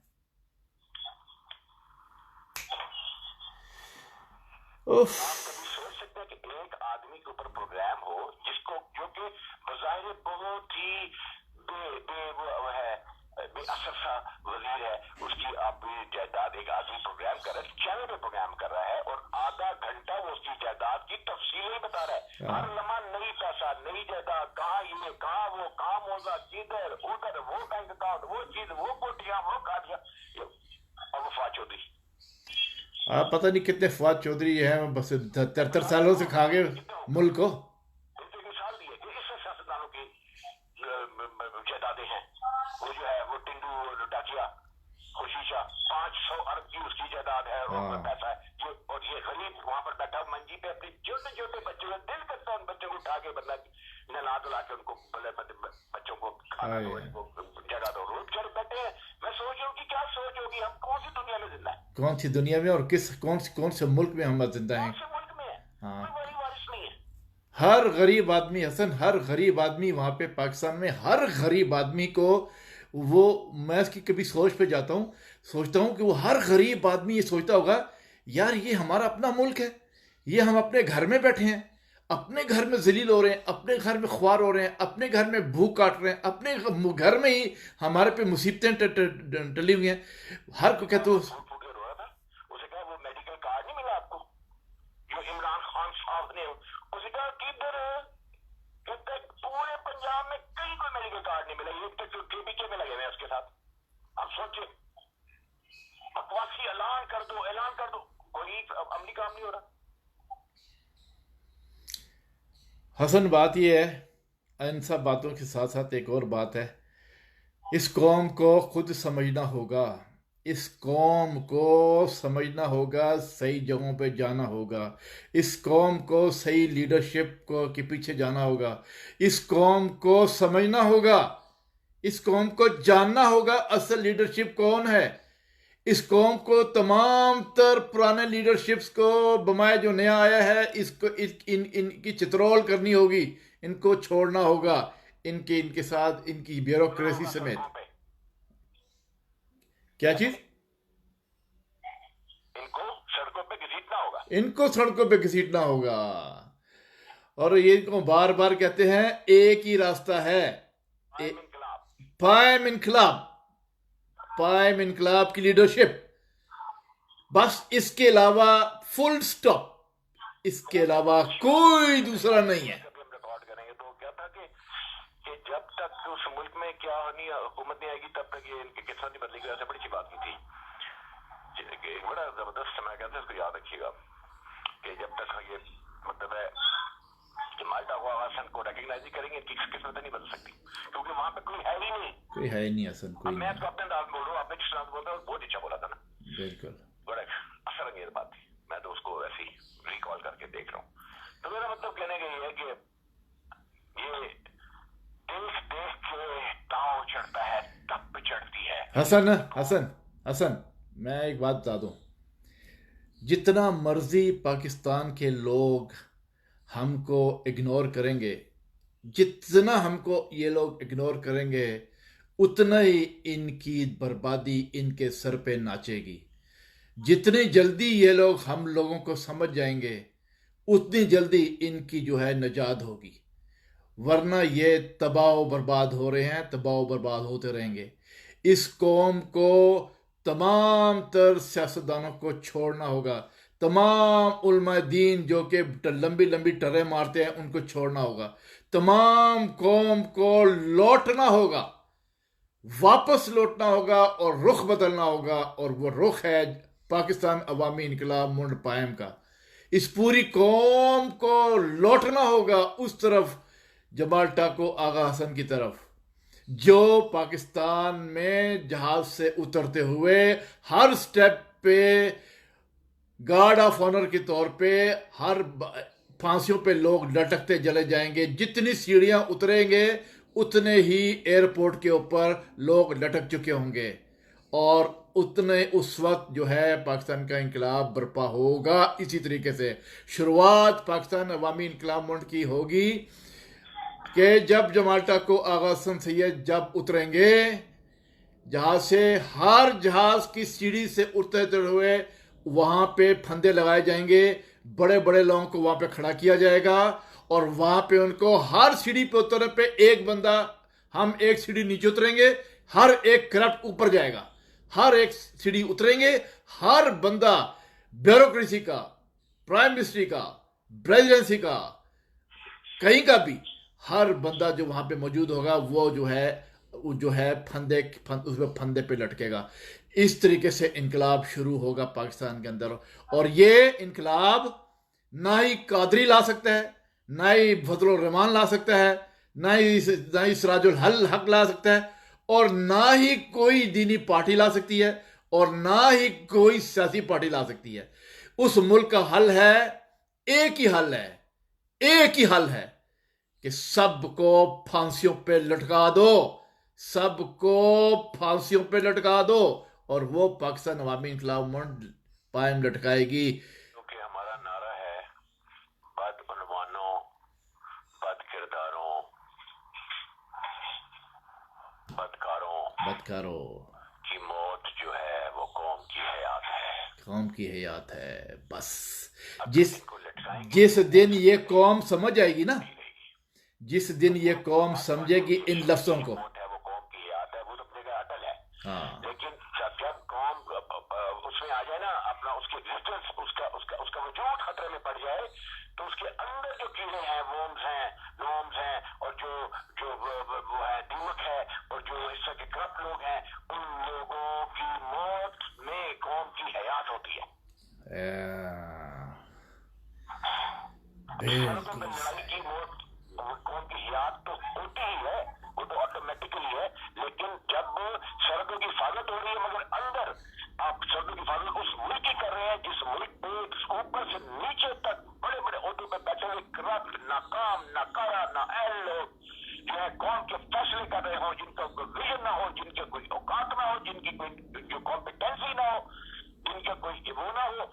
उफ। आप कभी सोच सकते हैं कि एक आदमी के ऊपर प्रोग्राम हो जिसको, जो कि बज़ाहिर बहुत ही वो है, बेअसर सा वजीर है, उसकी अपनी जायदाद, एक आदमी प्रोग्राम कर रहा है, चैनल पे प्रोग्राम कर रहा है, और आधा घंटा वो उसकी जायदाद की तफसीलें बता रहा है। हर लम्हा नई पैसा, नई जायदाद, कहाँ ये, कहाँ वो, कहाँ मोजा, किधर उधर, वो बैंक अकाउंट, वो चीज, वो कोटियां, वो काटियां, और वो फवाद चौधरी। आप पता नहीं कितने फवाद चौधरी हैं, बस 73 सालों से खा गए मुल्क को। इतने मिसाल दिए कि इससे सियासतदानों की जायदादें हैं। वो जो है वो टिंडू डाकिया खुशीशा, 500 अरब की उसकी जायदाद है, और उसमें पैसा है ये, और ये गरीब वहां पर बैठा मंजी पे अपने छोटे छोटे बच्चों का दिल करता है उन बच्चों को उठा के, बदला नहला धुला के उनको बच्चों को खाना दो, इनको जगह दो, रोज घर बैठे हैं। मैं सोच रहा हूँ कि क्या सोच होगी, हम कौन सी दुनिया में जिंदा है, कौन सी दुनिया में, और कौन से मुल्क में हम जिंदा हैं। कौन से मुल्क में है? हाँ, कोई वही वारिस नहीं है। हर गरीब आदमी, हसन, हर गरीब आदमी वहाँ पे पाकिस्तान में, हर गरीब आदमी को वो, मैं इसकी कभी सोच पे जाता हूँ, सोचता हूँ कि वो हर गरीब आदमी ये सोचता होगा, यार ये हमारा अपना मुल्क है, ये हम अपने घर में बैठे हैं, अपने घर में जलील हो रहे हैं, अपने घर में ख्वार हो रहे हैं, अपने घर में भूख काट रहे हैं, अपने घर में ही हमारे पे मुसीबतें टली हुई हैं। हर को कहते हो फूट रो रहा था, उसे कहा वो मेडिकल कार्ड नहीं मिला आपको जो इमरान खान साहब ने, उसे कहा किधर पूरे पंजाब में कहीं कोई मेडिकल कार्ड नहीं मिला, ये तक केबीके में लगे हुए हैं उसके साथ। अब सोचिए, बकवासी ऐलान कर दो, कोई अमली काम नहीं हो रहा। हसन, बात यह है, इन सब बातों के साथ साथ एक और बात है, इस कौम को खुद समझना होगा, इस कौम को समझना होगा, सही जगहों पे जाना होगा, इस कौम को सही लीडरशिप को के पीछे जाना होगा, इस कौम को समझना होगा, इस कौम को जानना होगा असल लीडरशिप कौन है। इस कौम को तमाम तर पुराने लीडरशिप्स को बमाए जो नया आया है, इसको इनकी चित्रोल करनी होगी, इनको छोड़ना होगा, इनके साथ इनकी ब्यूरोक्रेसी समेत। क्या चीज? इनको सड़कों पे घसीटना होगा। और ये इनको बार बार कहते हैं एक ही रास्ता है, पायम इनकलाब, पायम इनकलाब की लीडरशिप, बस इसके अलावा फुल स्टॉप, इसके अलावा कोई दूसरा नहीं है। हम रिकॉर्ड करेंगे तो क्या था कि जब तक उस मुल्क में क्या नहीं हुकूमत नहीं आएगी तब तक ये इनकी किस्मत नहीं बदलेगी। ऐसे बड़ी सी बात की थी कि बड़ा जबरदस्त समय कहते हैं, इसको याद रखिएगा कि जब तक ये मतलब है कि माल्टा को हसन को रिकॉग्नाइज नहीं करेंगे इनकी किस्मत नहीं बदल सकती, क्योंकि वहां पे कोई है ही नहीं, कोई है नहीं हसन, कोई मैं तो अपने अंदाज बोल रहा हूँ, आपने जिस तरह बोल रहा हूँ बहुत अच्छा बोला था ना, बिल्कुल बड़ा असर अंगेज बात थी। मैं तो उसको ऐसी रिकॉल करके देख रहा हूँ। तो मेरा मतलब कहने का ये है कि ये देश देश के ताव चढ़ता है तब पे चढ़ती है। हसन हसन हसन, मैं एक बात बता दूं, जितना मर्जी पाकिस्तान के लोग हमको इग्नोर करेंगे, जितना हमको ये लोग इग्नोर करेंगे, उतना ही इनकी बर्बादी इनके सर पे नाचेगी। जितनी जल्दी ये लोग हम लोगों को समझ जाएंगे, उतनी जल्दी इनकी जो है निजात होगी, वरना ये तबाह बर्बाद हो रहे हैं, तबाह बर्बाद होते रहेंगे। इस कौम को तमाम तर सियासतदानों को छोड़ना होगा, तमाम उलमा दीन जो कि लंबी लंबी टर्रे मारते हैं उनको छोड़ना होगा, तमाम कौम को लौटना होगा, वापस लौटना होगा और रुख बदलना होगा। और वो रुख है पाकिस्तान अवामी इनकलाब मुंड पायम का। इस पूरी कौम को लौटना होगा उस तरफ, जमाल टाको आगा हसन की तरफ, जो पाकिस्तान में जहाज से उतरते हुए हर स्टेप पे गार्ड ऑफ ऑनर के तौर पे हर फांसियों पे लोग लटकते चले जाएंगे। जितनी सीढ़ियां उतरेंगे उतने ही एयरपोर्ट के ऊपर लोग लटक चुके होंगे, और उतने उस वक्त जो है पाकिस्तान का इनकलाब बर्पा होगा। इसी तरीके से शुरुआत पाकिस्तान अवामी इनकलाब मुल्क की होगी कि जब जमाल टाको आगा हसन सैयद जब उतरेंगे जहाज से, हर जहाज की सीढ़ी से उतरते हुए वहां पे फंदे लगाए जाएंगे, बड़े बड़े लोगों को वहां पे खड़ा किया जाएगा, और वहां पे उनको हर सीढ़ी पे उतरने पे एक बंदा, हम एक सीढ़ी नीचे उतरेंगे, हर एक करप्ट ऊपर जाएगा, हर एक सीढ़ी उतरेंगे, हर बंदा ब्यूरोक्रेसी का, प्राइम मिनिस्ट्री का, प्रेसिडेंसी का, कहीं का भी हर बंदा जो वहां पे मौजूद होगा वो जो है उसमें फंदे पे लटकेगा। इस तरीके से इनकलाब शुरू होगा पाकिस्तान के अंदर। और ये इनकलाब ना ही कादरी ला सकता है, ना ही फजलुर रहमान ला सकता है, ना ही सिराजुल हक ला सकता है, और ना ही कोई दीनी पार्टी ला सकती है, और ना ही कोई सियासी पार्टी ला सकती है। उस मुल्क का हल है, एक ही हल है, एक ही हल है कि सबको फांसियों पे लटका दो, सबको फांसियों पे लटका दो, और वो पाकिस्तान अवामी इनकलाब मुंड पायम लटकाएगी। क्योंकि हमारा नारा है बदउनवानों, बद किरदारों, बदकारों की मौत जो है वो कौम की हयात है, कौम की हयात है। बस जिस दिन ये कौम समझ आएगी ना, जिस दिन ये कौम समझेगी इन लफ्जों को, वो कौम की हयात है, वो तो अपने का अटल है। हाँ, लेकिन जब कौम उसमें आ जाए ना, अपना उसकी एग्जिस्टेंस, उसका वजूद खतरे में पड़ जाए, तो उसके अंदर जो कीड़े हैं, वोम्स हैं, और जो वो है दीमक है, और जो इस तरह के करप्ट लोग हैं, उन लोगों की मौत में कौम की हयात होती है। बिल्कुल लड़ाई की मौत कौम की हयात तो होती ही है, वो तो ऑटोमेटिकली है। लेकिन जब सड़कों की हिफाजत हो रही है, मगर अंदर आप सड़कों की हिफाजत उस मुल्क की कर रहे हैं जिस मुल्क पे ऊपर से नीचे तक बड़े बड़े ओहदों पे बैठे हुए करप्ट, नाकाम, नाकारा, नाअहल लोग जो है कौम के फैसले कर रहे हो, जिनका कोई विजन ना हो, जिनके कोई औकात ना हो, जिनकी कोई जो कॉम्पिटेंसी ना हो, जिनका कोई वो ना हो,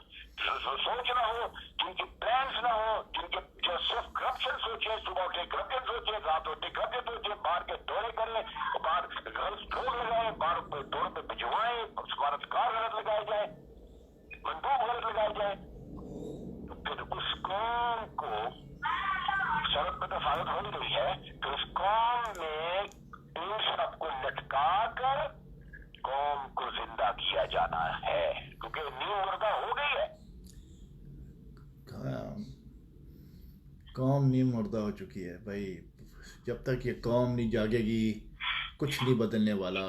सोच ना हो, जिनकी प्लान्स ना हो, जिनके जो सिर्फ करप्शन सोचे, सुबह उठे करप्शन सोचे, रात उठे करप्शन सोचे, बाहर के दौरे करें, बाहर गर्ल्स ड्रोन लगाए, बाहर दौरे पे भिजवाएं, सफारतकार गलत लगाए जाए, बंदूक गलत लगाए जाए, हालत हो रही है तो इस कौम में इन सबको लटका कर कौम को जिंदा किया जाना है, क्योंकि नींव मुर्दा हो गई है। कौम नहीं मुर्दा हो चुकी है भाई। जब तक ये कौम नहीं जागेगी कुछ नहीं बदलने वाला,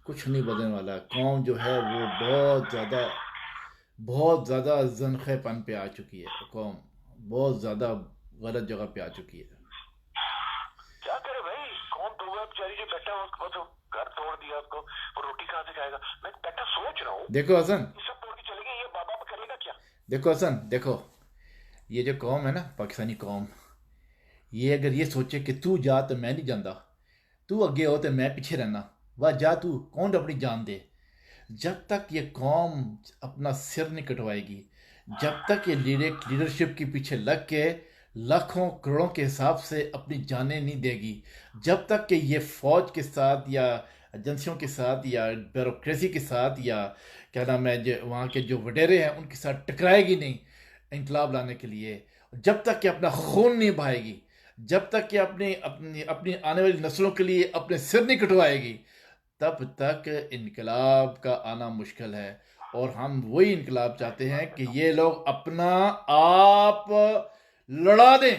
कुछ नहीं बदलने वाला। कौम जो है वो बहुत ज़्यादा जनखेपन पे आ चुकी है। कौम बहुत ज़्यादा गलत जगह पे आ चुकी है। क्या करे भाई, कौन तो वो बेचारी जो बेटा उसको तो घर तोड़ दिया, उसको वो रोटी कहाँ से खाएगा। मैं बेटा सोच रहा हूँ देखो हसन, ये सब तोड़ के चले गए, ये बाबा करेगा क्या। देखो हसन, देखो ये जो कौम है ना, पाकिस्तानी कौम, ये अगर ये सोचे कि तू जा तो मैं नहीं जाता, तू आगे हो तो मैं पीछे रहना, वाह जा तू, कौन अपनी जान दे। जब तक ये कौम अपना सिर नहीं कटवाएगी, जब तक ये लीडरशिप के पीछे लग के लाखों करोड़ों के हिसाब से अपनी जानें नहीं देगी, जब तक कि ये फौज के साथ या एजेंसियों के साथ या ब्यूरोक्रेसी के साथ या क्या नाम है जो वहाँ के जो वडेरे हैं उनके साथ टकराएगी नहीं इंकलाब लाने के लिए, जब तक कि अपना खून नहीं बहाएगी, जब तक कि अपनी अपनी अपनी आने वाली नस्लों के लिए अपने सिर नहीं कटवाएगी, तब तक इनकलाब का आना मुश्किल है। और हम वही इनकलाब चाहते हैं कि ये लोग अपना आप लड़ा दें।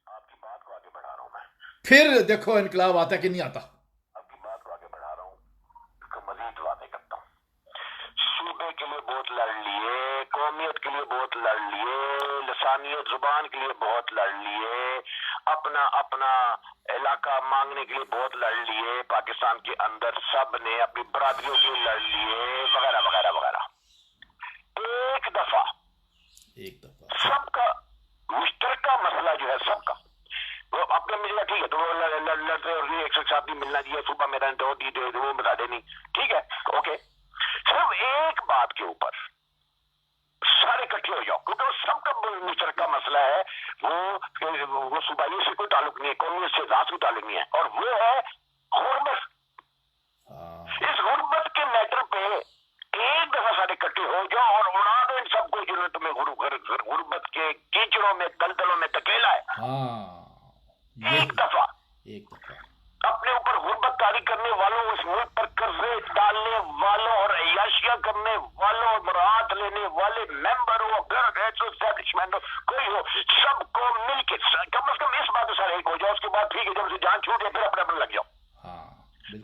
आपकी बात को आगे बढ़ा रहा हूँ मैं, फिर देखो इनकलाब आता कि नहीं आता। आपकी बात को आगे बढ़ा रहा हूँ, इसको मजीद वादे करता हूँ। सूबे के लिए बहुत लड़ लिए, कौमियत के लिए बहुत लड़ लिए, लसानियत जुबान के लिए बहुत लड़ लिए, अपना अपना इलाका मांगने के लिए बहुत लड़ लिए, पाकिस्तान के अंदर सब ने अपनी बरादरियों के लिए लड़ लिए, वगैरह वगैरह वगैरह। एक दफा सबका मुश्तरका मसला जो है सबका, वो अपने मिलना ठीक है, तो वो लड़ते और एक साथ भी मिलना चाहिए, सुबह मेरा तो दी दे वो बता देनी, ठीक है ओके। सिर्फ एक बात के ऊपर सारे इकट्ठे हो जाओ, क्योंकि वो सबका मुश्तरका मसला है, वो सूबाइयों से कोई ताल्लुक नहीं है, कौमियत से जात कोई ताल्लुक नहीं है, और वो है गुर्बत। इस गुर्बत के मैटर पे एक दफा सारे इकट्ठे हो जाओ और उड़ा दो इन सबको जिन्होंने तुम्हें गुर्बत के कीचड़ों में दलदलों में धकेला है। एक दफा अपने ऊपर गुर्बत तारी करने वालों, उस मुल्क पर कर्जे डालने वालों और अय्याशियां करने वालों और बरात लेने वाले मेंबर हो, एस्टेब्लिशमेंट हो, कोई हो, सबको मिलके कम से कम इस बात से सारे एक हो जाओ। उसके बाद ठीक है, जब से जान छूट गया फिर अपने अपने लग जाओ।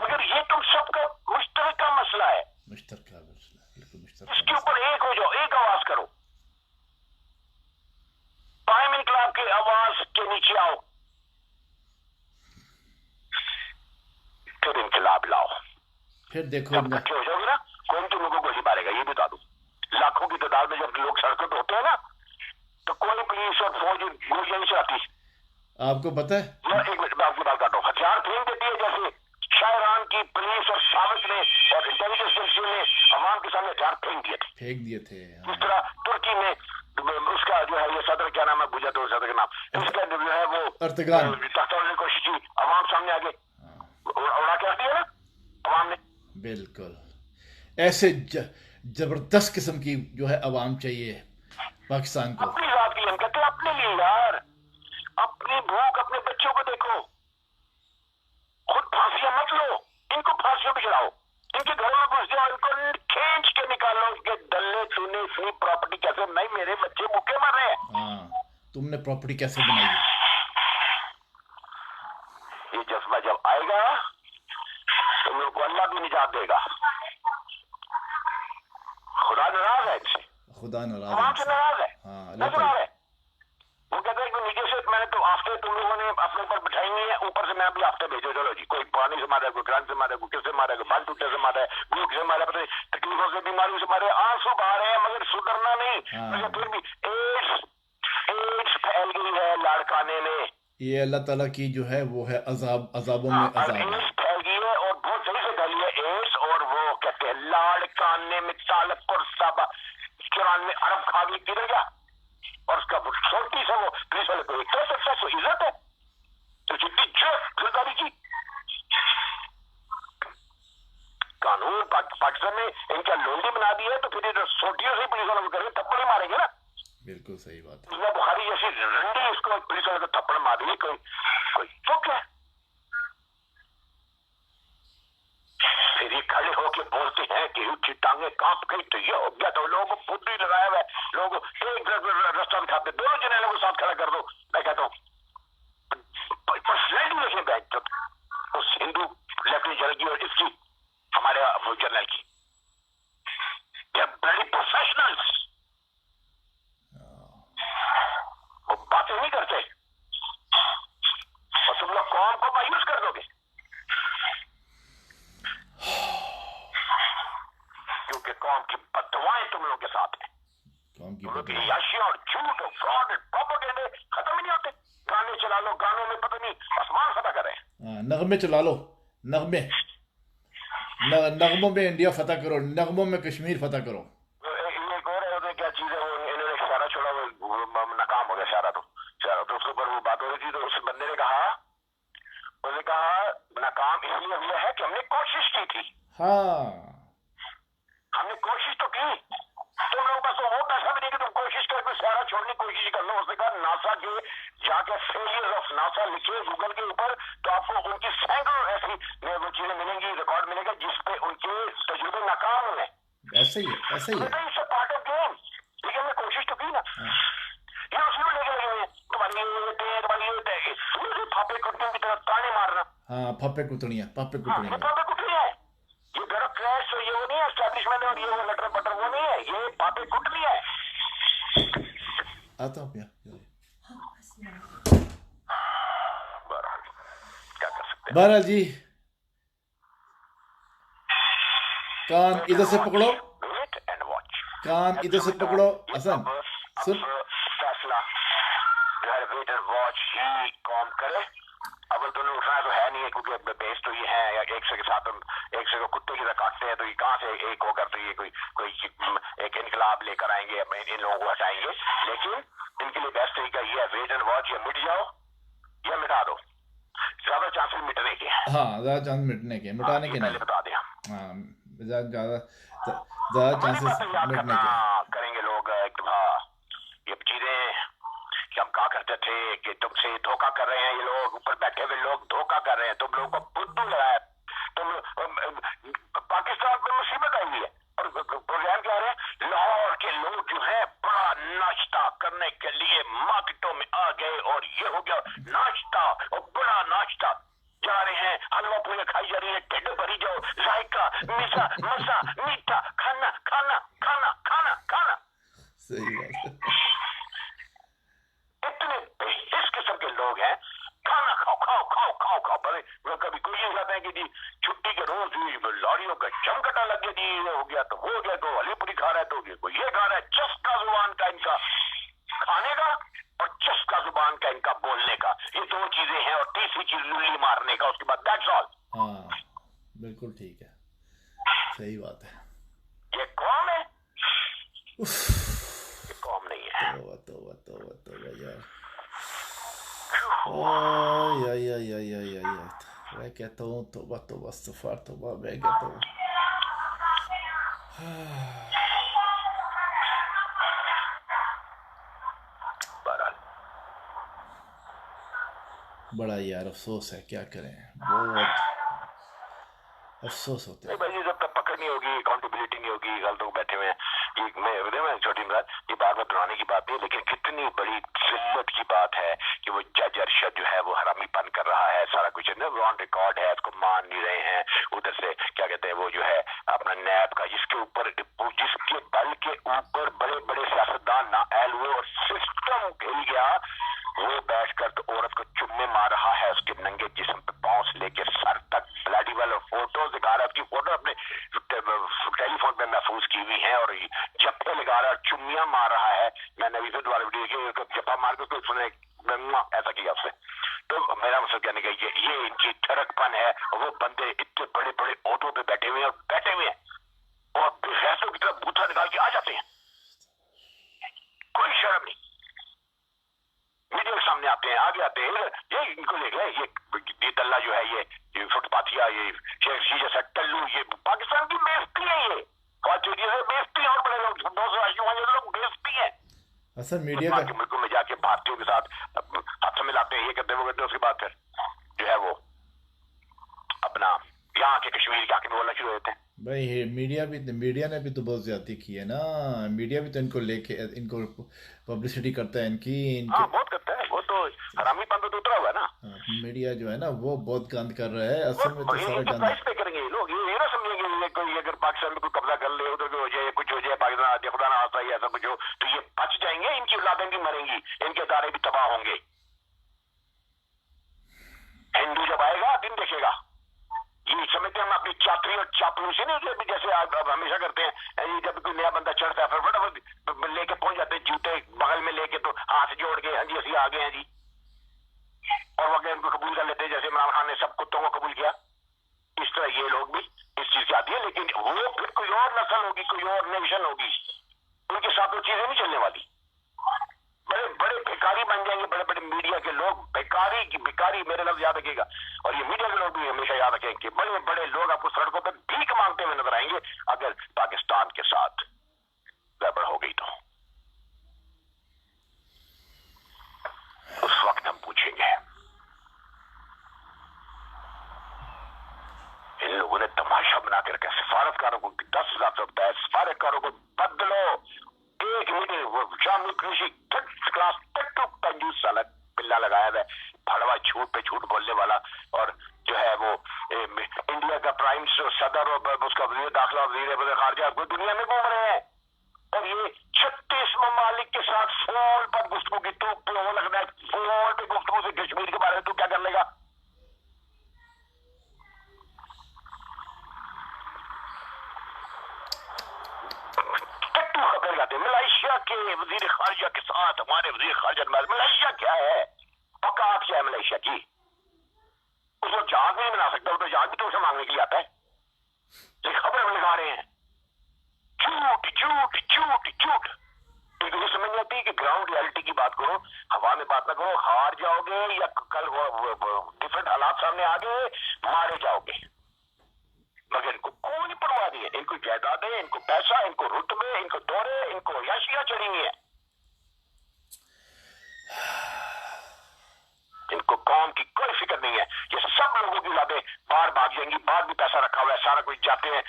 मगर ये तुम सबका मुश्तरका मसला है, इसके ऊपर एक हो जाओ, एक आवाज करो, कायम इनकलाब की आवाज के नीचे आओ, फिर इनकलाब लाओ। फिर देखो जब इकट्ठे हो जाओगे ना, कौन तुम लोगों को गोली मारेगा ये बता दूं। लाखों की तादाद में जब लोग सड़कों पर होते हैं ना, तो कोई पुलिस और फौज गोलियां नहीं चलाती। आपको पता है, मैं एक मिनट में आपकी बात करता हूँ, हथियार फेंक देती है, जैसे शाहरान की पुलिस और साबित ने और इंटेलिजेंस एजेंसी ने अवाम के सामने हथियार फेंक दिए थे। इस तरह तुर्की में उसका जो है ये सदर, क्या नाम है, बुझा तो सदर का नाम, इसका जो है वो अर्तगान तख्त की कोशिश की, अवाम सामने आगे उड़ा के दिया ना अवाम ने। बिल्कुल ऐसे जबरदस्त किस्म की जो है अवाम चाहिए पाकिस्तान को। अपनी जात की कहते हैं, अपने लिए यार, अपनी भूख अपने बच्चों को देखो, खुद फांसियां मत लो, इनको फांसियों पे चढ़ाओ, इनके घरों में घुस जाओ, इनको खींच के निकालो, इनके दल्ले चूने इतनी प्रॉपर्टी कैसे बनाई, मेरे बच्चे भूखे मर रहे हैं। तुमने प्रॉपर्टी कैसे बनाई? ये जज्बा जब आएगा तुम लोग को अल्लाह भी निजात देगा। खुदा नाराज है इनसे, खुदा नाराज है, नाराज है। वो कहते हैं कि नीचे से मैंने तो आफ्ते तुम लोगों ने अपने ऊपर बिठाई नहीं है, ऊपर से मैं भी आफ्ते भेजो, चलो जी, कोई पानी से मारा है, कोई करंट से मारा है, कोई किससे मारा है, कोई बाल टूटने से मारा है, भूख से मारा है, पता नहीं तकलीफों से, बीमारियों से मारे, आंसू बहा रहे हैं, मगर सुधरना नहीं। मगर फिर भी एड्स फैल गई है लाड़काने में, ये अल्लाह ताला की जो है वो है अजाबों में अजाब है। एड्स फैल गई है और बहुत सही से फैली है एड्स, और वो कहते हैं लाड़काने में तालपुर साबा 94 अरब खा गई, गिर गया, और उसका छोटी सा वो पुलिस वाले को कर सकता है, इज्जत है तो जितनी गिरफ्तारी की। कानून पाकिस्तान में इनका लोंडी बना दिया है, तो फिर इधर सोटियों से पुलिस वालों को करके थप्पड़ ही मारेंगे ना, बिल्कुल सही बात है। दुनिया बुखारी जैसी रंडी इसको पुलिस वाले को थप्पड़ मार दी, कोई कोई तो क्या। फिर ये खड़े होके बोलते हैं कि ऊंची टांगे कांप गई तो ये हो गया, तो लोगों को बुद्धि लगाया हुआ है, लोग एक रास्ता दिखाते, दोनों जने को साथ खड़ा कर दो। मैं कहता हूँ पर्सनैलिटी देखें बैंक उस हिंदू लेफ्टिनेंट जनरल की और इसकी, हमारे जनरल की, बड़ी प्रोफेशनल्स, वो बातें नहीं करते और तुम लोग कौम को मायूस कर दोगे, क्योंकि कौम की बददुआएं तुम लोग के साथ हैं। कौम की तुम लोग की बददुआ। याशियां और झूठ और फ्रॉड और प्रोपेगेंडे खत्म ही नहीं होते। गाने चला लो, गानों में पता नहीं आसमान फतह कर रहे हैं। नगमे चला लो, नगमे, नगमों में इंडिया फतह करो, नगमों में कश्मीर फतह करो। एक और है, तो क्या चीज है, वो इन्होंने एक सारा छोड़ा, वो नाकाम हो गया सारा, तो उसके ऊपर वो बात हो रही थी, तो उस बंदे ने कहा, उसने कहा नाकाम इसलिए हुआ है कि हमने कोशिश की थी। हाँ, हमने कोशिश तो की, तुम लोगों पास तो वो पैसा भी नहीं कि तुम कोशिश करके सारा छोड़ने की कोशिश कर लो। उसने कहा नासा के जाके फेलियर ऑफ नासा लिखे गूगल के ऊपर, तो आपको उनकी सैकड़ों ऐसी वो चीजें मिलेंगी, रिकॉर्ड मिलेगा जिसपे उनके तजुर्बे नाकाम हुए। ऐसे ही है, ऐसे ही है। इससे पार्ट ऑफ गेम, लेकिन हमने कोशिश तो की ना। ये उसमें लेके लगे हुए तुम्हारी ये फापे कुत्तों की तरफ ताने मारना। हाँ, फप्पे कुतड़ियाँ, फप्पे ये कुतड़ियाँ। फापे कुटरी है, ये ब्यूरोक्रेट्स और ये वो नहीं है एस्टैब्लिशमेंट और ये वो लटर पटर वो नहीं है, ये फापे कुटरी है। आता हूँ बहरहाल क्या कर सकते हैं। बहरहाल जी, कान इधर से पकड़ो, वेट एंड वॉच। कान इधर से पकड़ो। हसन सुन, फैसला जो है वेट एंड वॉच ही कौम करे। अव्वल तो उठाना तो है नहीं है, क्योंकि बेस तो ये है, या एक से के साथ हम एक से को कुत्ते की तरह काटते हैं, तो ये कहाँ से एक होकर तो ये कोई कोई एक इनकलाब लेकर आएंगे, इन लोगों को हटाएंगे। लेकिन इनके लिए बेस्ट तरीका ये है वेट एंड वॉच, या मिट जाओ या मिटा दो, ज्यादा चांसेस मिटने के हैं। हाँ, ज़्यादा चांस मिटने के, मिटाने के पहले नहीं। बता दें, हाँ, ज़्यादा चांसेस मिटने के। करेंगे लोग एक ये चीजें कि हम कहा करते थे कि तुमसे धोखा कर रहे हैं, ये लोग ऊपर बैठे हुए लोग धोखा कर रहे हैं, तुम लोगों को बुद्धू लगाया, तुम पाकिस्तान में मुसीबत आई हुई है और प्रोग्राम क्या रहे हैं, लाहौर के लोग जो है बड़ा नाश्ता करने के लिए मार्केटों में आ गए और ये हो गया नाश्ता और बड़ा नाश्ता जा रहे हैं, हलवा पूरी खाई जा रही है, ढिड भरी जाओ, जायका मीठा मसा मीठा खाना खाना खाना खाना खाना। सही बात है। इतने इस किस्म के लोग हैं, खाना खाओ खाओ खाओ खाओ खाओ। पर कभी कोई ये कहता है कि जी छुट्टी के रोज लॉरियों का चमकटा लग गया, जी ये हो गया तो वो हो गया, तो हलीपुरी खा रहा है तो कोई ये खा रहा है। चस्का जुबान का इनका खाने का और चस्का जुबान का इनका बोलने का, ये दो चीजें हैं, और तीसरी चीज लुल्ली मारने का, उसके बाद दैट्स ऑल। हाँ, बिल्कुल ठीक है, सही बात है। ये कौम है, ये कौम नहीं है। तोबा तोबा तोबा तोबा यार, मैं कहता हूँ तोबा तोबा इस्तग़फ़ार तोबा, मैं कहता हूँ बड़ा यार अफसोस है, क्या करें, बहुत अफसोस होता है। भाई जब तक पकड़ नहीं होगी, अकाउंटेबिलिटी नहीं होगी, गलत लोग बैठे हुए हैं। मैं छोटी बात, ये बार बार दोहराने की बात नहीं, लेकिन कितनी बड़ी जिल्लत की बात है कि वो जज अरशद जो है वो हरामीपन कर रहा है, सारा कुछ ऑन रिकॉर्ड है, उसको मान नहीं रहे हैं। उधर से क्या कहते हैं वो जो है अपना नैब का, जिसके ऊपर जिसके बल के ऊपर बड़े बड़े सियासतदान ना एल हुए और सिस्टम हिल गया, वो बैठकर तो औरत को चुम्मे मार रहा है, उसके नंगे जिस्म पे पांव से लेके सर तक ब्लडी वाले फोटो दिखा रहा है, उसकी फोटो अपने टेलीफोन पे महफूज की हुई है, और जप्पे लगा रहा है, चुम्मियां मार रहा है। मैंने अभी से दोबारा वीडियो देखी, जप्पा मार के उसको सुने ऐसा किया उसने। तो मेरा मतलब कहने का ये इनकी ठरकपन है, और वो बंदे इतने बड़े बड़े ओहदों पे बैठे हुए हैं, और बैठे हुए हैं और बेफैसों की तरफ बूथा निकाल के आ जाते हैं, कोई शर्म नहीं। मीडिया के सामने आते हैं, आगे आते हैं, ये इनको देख ले, ये दल्ला जो है, ये फुटपाथिया, ये शेख जैसा टल्लू, ये पाकिस्तान की बेइज्जती है, ये बेइज्जती, और बड़े लोग 200 लोग बेइज्जती है। असल खुद मीडिया वहाँ का के मुल्कों में जाके भारतीयों के साथ हाथ मिलाते हैं, ये करते हैं वो करते हैं, उसके बाद फिर जो है वो अपना यहाँ के कश्मीर के आके बोलना शुरू हो जाते हैं। भाई मीडिया ने भी तो बहुत ज्यादती की है ना। मीडिया भी तो इनको लेके इनको पब्लिसिटी करता है इनकी हाँ इनके। बहुत करता है वो तो, हरामी पंथ तो उतरा हुआ है ना। हाँ, मीडिया जो है ना वो बहुत गंद कर रहा है, असल में तो और सारा इनके गंद। प्राइस पे करेंगे ये लोग, ये ना समझेंगे ये कोई अगर पाकिस्तान में कोई कब्जा कर ले, उधर हो जाए, कुछ हो जाए, पाकिस्तान आज खुदा ना आता ही ऐसा कुछ हो, तो ये बच जाएंगे, इनकी औलादें भी मरेंगी, इनके इदारे भी तबाह होंगे। हिंदू जब आएगा दिन देखेगा। ये समझते हैं हम अपनी चातरी और चापलूसी नहीं होती जैसे अब हमेशा करते हैं, ये जब कोई नया बंदा चढ़ता है फिर फटाफट लेके पहुंच जाते हैं जूते बगल में लेके, तो हाथ जोड़ के हाँ जी ਅਸੀਂ आ गए हैं जी, और वह इनको कबूल कर लेते हैं जैसे इमरान खान ने सब कुत्तों को कबूल किया। इस तरह ये लोग भी इस चीज से आती है, लेकिन वो फिर कोई और नस्ल होगी, कोई और नेशन होगी, उनके साथ वो चीजें नहीं चलने वाली। बड़े बड़े भिखारी बन जाएंगे, बड़े बड़े मीडिया के लोग भिखारी की भिखारी, मेरे लफ्ज याद रखिएगा, और ये मीडिया के लोग भी हमेशा याद रखें कि बड़े बड़े लोग आपको सड़कों पर भीख मांगते हुए नजर आएंगे अगर पाकिस्तान के साथ गड़बड़ हो गई तो। उस वक्त हम पूछेंगे इन लोगों ने तमाशा बना के रखा, सिफारतकारों को 10,000 रुपए है, सिफारतकारों को बदलो, एक मीटिंग वो शामिल कृषि थर्ड क्लास टट्टू कंजूस साला पिल्ला लगाया है, भड़वा झूठ पे झूठ बोलने वाला, और जो है वो इंडिया का प्राइम सदर और उसका वजीर दाखिला और वजीर खारजा पूरी दुनिया में घूम रहे हैं, और ये 36 ममालिक के साथ फोन पर गुफ्तगू की, तू वो लगना है फोन पे गुफ्तगू से कश्मीर के बारे में तू क्या कर लेगा। खबर लगाते मलेशिया के वजीर खारजा के साथ हमारे वजीर खारजा, मलेशिया क्या है, औकात क्या है मलेशिया की, उसको जहाज नहीं बना सकता, वो तो जहाज भी तो उसे मांगने के लिए आता है। ये खबर हम लगा रहे हैं, झूठ झूठ झूठ झूठ। इनको ये समझ नहीं आती कि ग्राउंड रियलिटी की बात करो, हवा में बात ना करो, हार जाओगे या कल डिफरेंट हालात सामने आ गए मारे जाओगे, मगर इनको कोई परवाह नहीं है, इनको जायदादें, इनको पैसा, इनको रुतबे, इनको दौरे, इनको याशियां चढ़ी हुई है, इनको कौम की कोई फिक्र नहीं है। ये सब लोगों की औलादें बाहर भाग जाएंगी, बाहर भी पैसा रखा हुआ है, सारा कुछ जाते हैं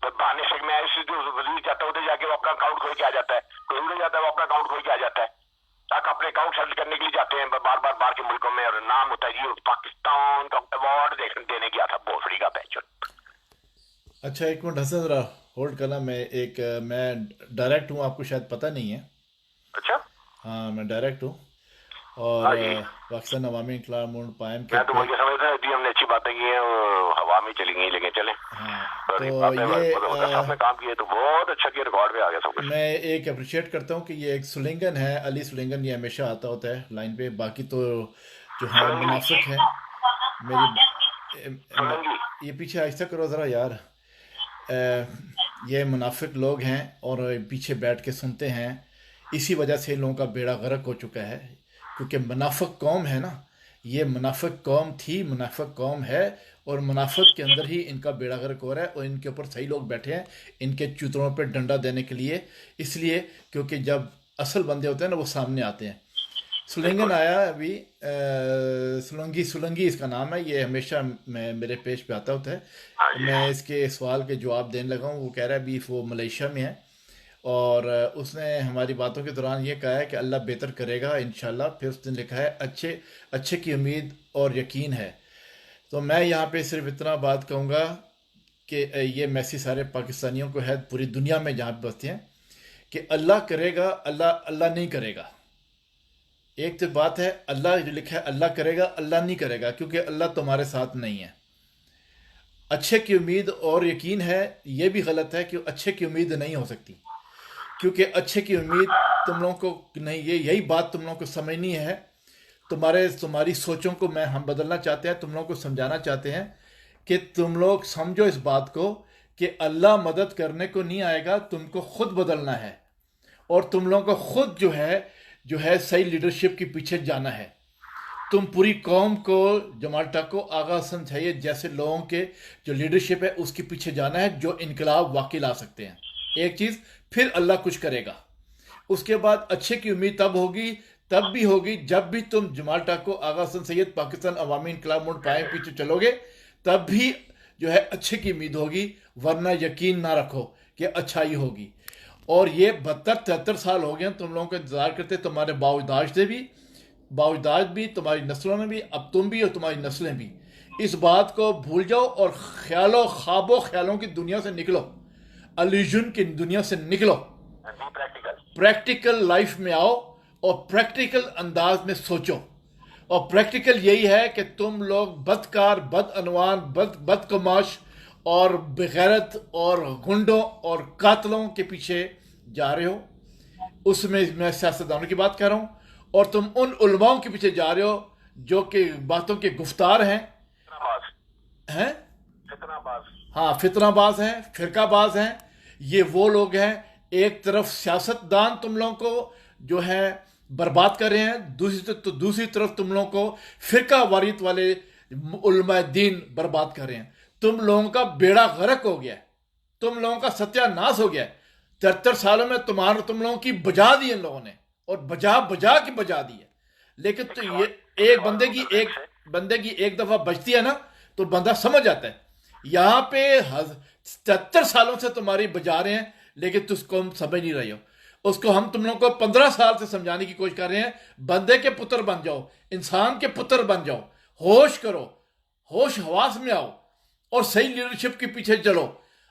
बहाने से, मैं इस वजीर जाता है उधर जाके वो अपना अकाउंट खोल के आ जाता है, कोई उधर जाता है वो अपना अकाउंट खोल के आ जाता है, ताकि अपने अकाउंट सेटल करने के लिए जाते हैं बार बार बाहर के मुल्कों में, और नाम होता है जी पाकिस्तान का अवार्ड देने गया था बोफड़ी का पैच। अच्छा एक मिनट हसन जरा होल्ड करना, मैं डायरेक्ट हूँ, आपको शायद पता नहीं है। अच्छा हाँ मैं डायरेक्ट हूँ, हाँ और जी, पाकिस्तान अवामी इंकलाब मूवमेंट पायम के मैं तो मुझे समझता है हमने अच्छी बातें की हैं, वो हवा में चली गई, लेकिन चले हाँ तो साहब ने काम किए तो बहुत अच्छा किया, रिकॉर्ड पे आ गया सब कुछ। मैं एक अप्रिशिएट करता हूँ कि ये एक सुलिंगन है, अली सुलिंगन, ये हमेशा आता होता है लाइन पे, बाकी तो जो है मुनाफिक है सोलंगी ये पीछे आहिस्ता करो ज़रा यार। ये मुनाफिक लोग हैं और पीछे बैठ के सुनते हैं, इसी वजह से इन लोगों का बेड़ा गर्क हो चुका है, क्योंकि मुनाफिक कौम है ना, ये मुनाफिक कौम थी, मुनाफिक कौम है, और मुनाफिक के अंदर ही इनका बेड़ा गर्क हो रहा है, और इनके ऊपर सही लोग बैठे हैं इनके चूतरों पे डंडा देने के लिए, इसलिए क्योंकि जब असल बंदे होते हैं ना वो सामने आते हैं। सुलंगन आया अभी, सुलंगी इसका नाम है, ये हमेशा मेरे पेज पे आता होता है, हाँ तो जी, मैं इसके सवाल के जवाब देने लगा हूँ। वो कह रहा है अभी वो मलेशिया में है, और उसने हमारी बातों के दौरान ये कहा है कि अल्लाह बेहतर करेगा इंशाल्लाह, फिर उसने लिखा है अच्छे अच्छे की उम्मीद और यकीन है। तो मैं यहाँ पे सिर्फ इतना बात कहूँगा कि ये मैसेज सारे पाकिस्तानियों को है, पूरी दुनिया में जहाँ पे बसते हैं, कि अल्लाह करेगा, अल्लाह अल्लाह नहीं करेगा। एक तो बात है अल्लाह जो लिखा है अल्लाह करेगा, अल्लाह नहीं करेगा, क्योंकि अल्लाह तुम्हारे साथ नहीं है। अच्छे की उम्मीद और यकीन है, ये भी गलत है कि अच्छे की उम्मीद नहीं हो सकती, क्योंकि अच्छे की उम्मीद तुम लोगों को नहीं, ये यही बात तुम लोगों को समझनी है। तुम्हारी सोचों को हम बदलना चाहते हैं, तुम लोगों को समझाना चाहते हैं कि तुम लोग समझो इस बात को कि अल्लाह मदद करने को नहीं आएगा, तुमको खुद बदलना है, और तुम लोगों को खुद जो है सही लीडरशिप के पीछे जाना है। तुम पूरी कौम को, जमाल्टा को आगा हसन सैयद जैसे लोगों के जो लीडरशिप है उसके पीछे जाना है, जो इनकलाब वाकई ला सकते हैं। एक चीज़, फिर अल्लाह कुछ करेगा, उसके बाद अच्छे की उम्मीद तब भी होगी जब भी तुम जमाल टाको, आगा हसन सैयद, पाकिस्तान अवामी इनकलाब मोड़ पाए पीछे चलोगे, तब भी जो है अच्छे की उम्मीद होगी, वरना यकीन ना रखो कि अच्छाई होगी। और ये 72-73 साल हो गए तुम लोगों को इंतजार करते, तुम्हारे बावजदाद भी तुम्हारी नस्लों ने भी, अब तुम भी और तुम्हारी नस्लें भी। इस बात को भूल जाओ और ख्यालों की दुनिया से निकलो, अल्यूजन की दुनिया से निकलो, प्रैक्टिकल लाइफ में आओ और प्रैक्टिकल अंदाज में सोचो। और प्रैक्टिकल यही है कि तुम लोग बदकार, बदअनवान, बदकमाश और बेगैरत और गुंडों और कातलों के पीछे जा रहे हो। उसमें मैं सियासतदानों की बात कर रहा हूं, और तुम उन उलमाओं के पीछे जा रहे हो जो कि बातों के गुफ्तार हैं हाँ, फितनाबाज हैं, फिरकाबाज हैं। ये वो लोग हैं, एक तरफ सियासतदान तुम लोगों को जो है बर्बाद कर रहे हैं, दूसरी तरफ तुम लोगों को फिरका वारियत वाले उलमा दीन बर्बाद कर रहे हैं। तुम लोगों का बेड़ा गर्क हो गया, तुम लोगों का सत्यानाश हो गया। 73 सालों में तुम लोगों की बजा दी इन लोगों ने, और बजा दी है। लेकिन तो ये एक बंदे की एक दफा बचती है ना, तो बंदा समझ जाता है। यहां पे 73 सालों से तुम्हारी बजा रहे हैं, लेकिन तुझको हम समझ नहीं रहे हो। उसको हम तुम लोगों को 15 साल से समझाने की कोशिश कर रहे हैं। बंदे के पुत्र बन जाओ, इंसान के पुत्र बन जाओ, होश करो, होश हवास में आओ और सही लीडरशिप के पीछे चलो,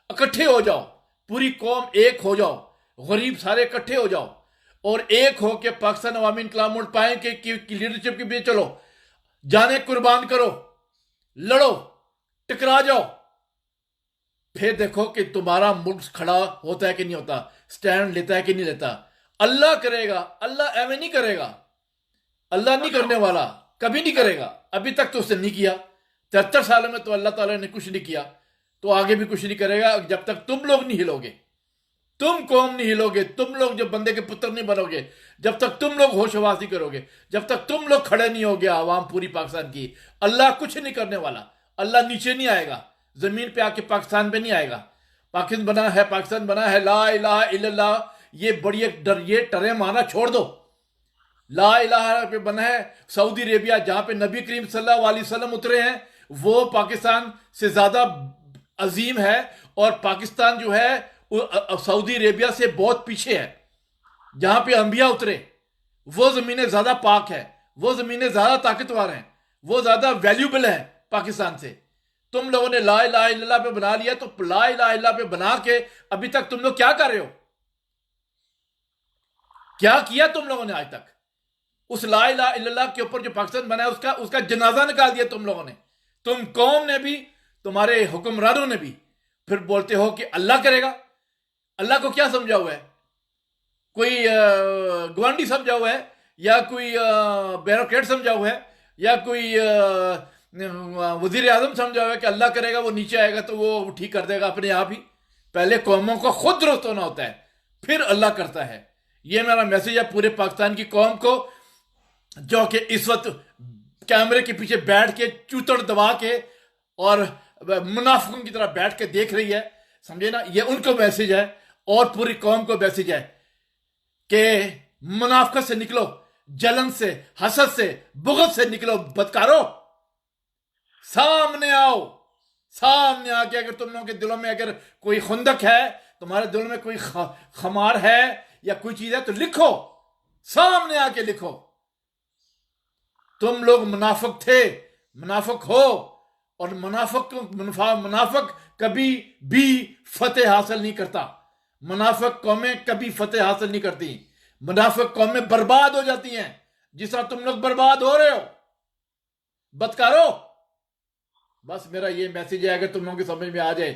इकट्ठे हो जाओ, पूरी कौम एक हो जाओ, गरीब सारे इकट्ठे हो जाओ और एक हो के पाकिस्तान अवामी इनकलाब मोड़ पाए कि लीडरशिप के पीछे चलो, जाने कुर्बान करो, लड़ो, टकरा जाओ। फिर देखो कि तुम्हारा मुल्क खड़ा होता है कि नहीं होता, स्टैंड लेता है कि नहीं लेता। अल्लाह करेगा, अल्लाह एवं नहीं करेगा, अल्लाह नहीं करने वाला, कभी नहीं करेगा। अभी तक तो उसने नहीं किया, 73 सालों में तो अल्लाह ताला ने कुछ नहीं किया, तो आगे भी कुछ नहीं करेगा जब तक तुम लोग नहीं हिलोगे, तुम कौम नहीं हिलोगे, तुम लोग जो बंदे के पुत्र नहीं बनोगे, जब तक तुम लोग होशवास नहीं करोगे, जब तक तुम लोग खड़े नहीं होगे आवाम पूरी पाकिस्तान की, अल्लाह कुछ नहीं करने वाला। अल्लाह नीचे नहीं आएगा, जमीन पे आके पाकिस्तान पे नहीं आएगा। पाकिस्तान बना है ला इलाहा इल्लल्लाह, ये बड़ी ये टरे मारना छोड़ दो। ला इलाहा पे बना है सऊदी अरेबिया, जहां पे नबी करीम सल्लल्लाहु अलैहि वसल्लम उतरे हैं, वो पाकिस्तान से ज्यादा अजीम है। और पाकिस्तान जो है सऊदी अरेबिया से बहुत पीछे है। जहां पे अंबिया उतरे वो जमीनें ज्यादा पाक है, वो जमीनें ज्यादा ताकतवर हैं, वो ज्यादा वैल्यूबल है पाकिस्तान से। तुम लोगों ने ला इलाहा इल्लल्लाह पे बना लिया, तो ला इलाहा इल्लल्लाह पे बना के अभी तक तुम लोग क्या कर रहे हो? क्या किया तुम लोगों ने आज तक? उस ला इलाहा इल्लल्लाह के ऊपर जो पाकिस्तान बना है उसका जनाजा निकाल दिया तुम लोगों ने। तुम कौम ने भी, तुम्हारे हुक्मरानों ने भी। फिर बोलते हो कि अल्लाह करेगा। अल्लाह को क्या समझा हुआ है? कोई गवांडी समझा हुआ है, या कोई ब्यूरोक्रेट समझा हुआ है, या कोई वजीर आजम समझा हुआ है कि अल्लाह करेगा, वो नीचे आएगा तो वो ठीक कर देगा अपने आप ही। पहले कौमों को खुद दुरुस्त होना होता है, फिर अल्लाह करता है। ये मेरा मैसेज है पूरे पाकिस्तान की कौम को, जो कि इस वक्त कैमरे के पीछे बैठ के चूतड़ दबा के और मुनाफिकों की तरह बैठ के देख रही है, समझे ना? ये उनको मैसेज है और पूरी कौम को मैसेज है कि मुनाफिकत से निकलो, जलन से, हसद से, बुग़्ज़ से निकलो, बदकारो, सामने आओ। सामने आके अगर तुम लोगों के दिलों में अगर कोई खुंदक है, तुम्हारे दिल में कोई खमार है या कोई चीज है, तो लिखो, सामने आके लिखो। तुम लोग मुनाफिक थे, मुनाफिक हो, और मुनाफिक कभी भी फतेह हासिल नहीं करता। मुनाफिक कौमें कभी फतेह हासिल नहीं करती। मुनाफिक कौमें बर्बाद हो जाती हैं, जिस तरह तुम लोग बर्बाद हो रहे हो। बदकारो, बस मेरा ये मैसेज है, अगर तुम लोगों की समझ में आ जाए,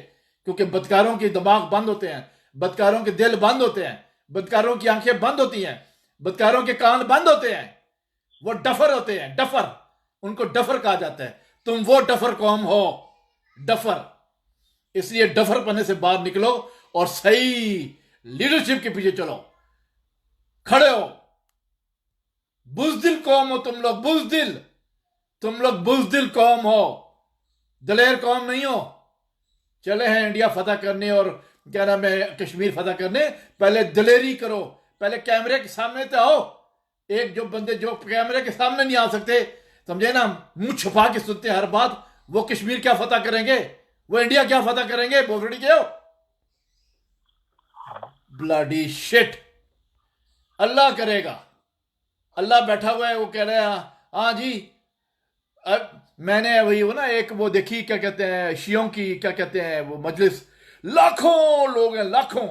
क्योंकि बदकारों के दिमाग बंद होते हैं, बदकारों के दिल बंद होते हैं, बदकारों की आंखें बंद होती हैं, बदकारों के कान बंद होते हैं। वो डफर होते हैं, डफर, उनको डफर कहा जाता है। तुम वो डफर कौम हो, डफर। इसलिए डफर पन्ने से बाहर निकलो और सही लीडरशिप के पीछे चलो, खड़े हो। बुज़दिल कौम हो तुम लोग, बुज़दिल, तुम लोग बुज़दिल कौम हो, दलेर कौम नहीं हो। चले हैं इंडिया फतह करने और क्या नाम है, कश्मीर फतह करने, पहले दलेरी करो, पहले कैमरे के सामने तो आओ। एक जो बंदे जो कैमरे के सामने नहीं आ सकते, समझे ना, मुंह छुपा के सुनते हर बात, वो कश्मीर क्या फतह करेंगे, वो इंडिया क्या फतह करेंगे, बोफड़ी के हो। Bloody shit. अल्लाह करेगा, अल्लाह बैठा हुआ है, वो कह रहा है हाँ जी। अब मैंने वही वो ना एक वो देखी, क्या कहते हैं, शियों की क्या कहते हैं वो मजलिस, लाखों लोग हैं, लाखों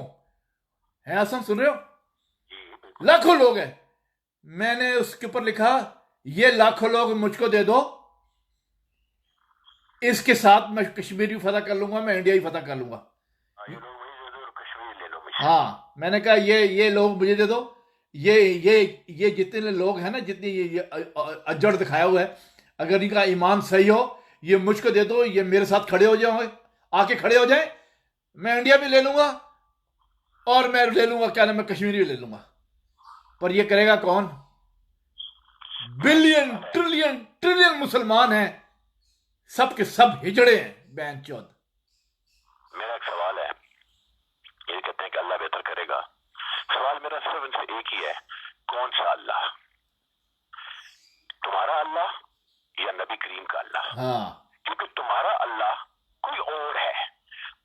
हैं, आसम सुन रहे हो, लाखों लोग हैं। मैंने उसके ऊपर लिखा, ये लाखों लोग मुझको दे दो, इसके साथ मैं कश्मीर भी फतह कर लूंगा, मैं इंडिया भी फतह कर लूंगा। हाँ, मैंने कहा ये लोग मुझे दे दो, ये जितने लोग हैं ना, जितनी ये अजड़ दिखाया हुआ है, अगर इनका ईमान सही हो, ये मुझको दे दो, ये मेरे साथ खड़े हो जाओगे, आके खड़े हो जाए, मैं इंडिया भी ले लूंगा और मैं ले लूंगा क्या नाम, मैं कश्मीर भी ले लूंगा। पर ये करेगा कौन? बिलियन ट्रिलियन ट्रिलियन मुसलमान हैं, सब के सब हिजड़े हैं बैन चौथ। मेरा एक सवाल है, ये कहते हैं कि अल्लाह बेहतर करेगा, सवाल मेरा सिर्फ इनसे एक ही है, कौन सा अल्लाह? तुम्हारा अल्लाह या नबी करीम का अल्लाह? हाँ, क्योंकि तुम्हारा अल्लाह कोई और है।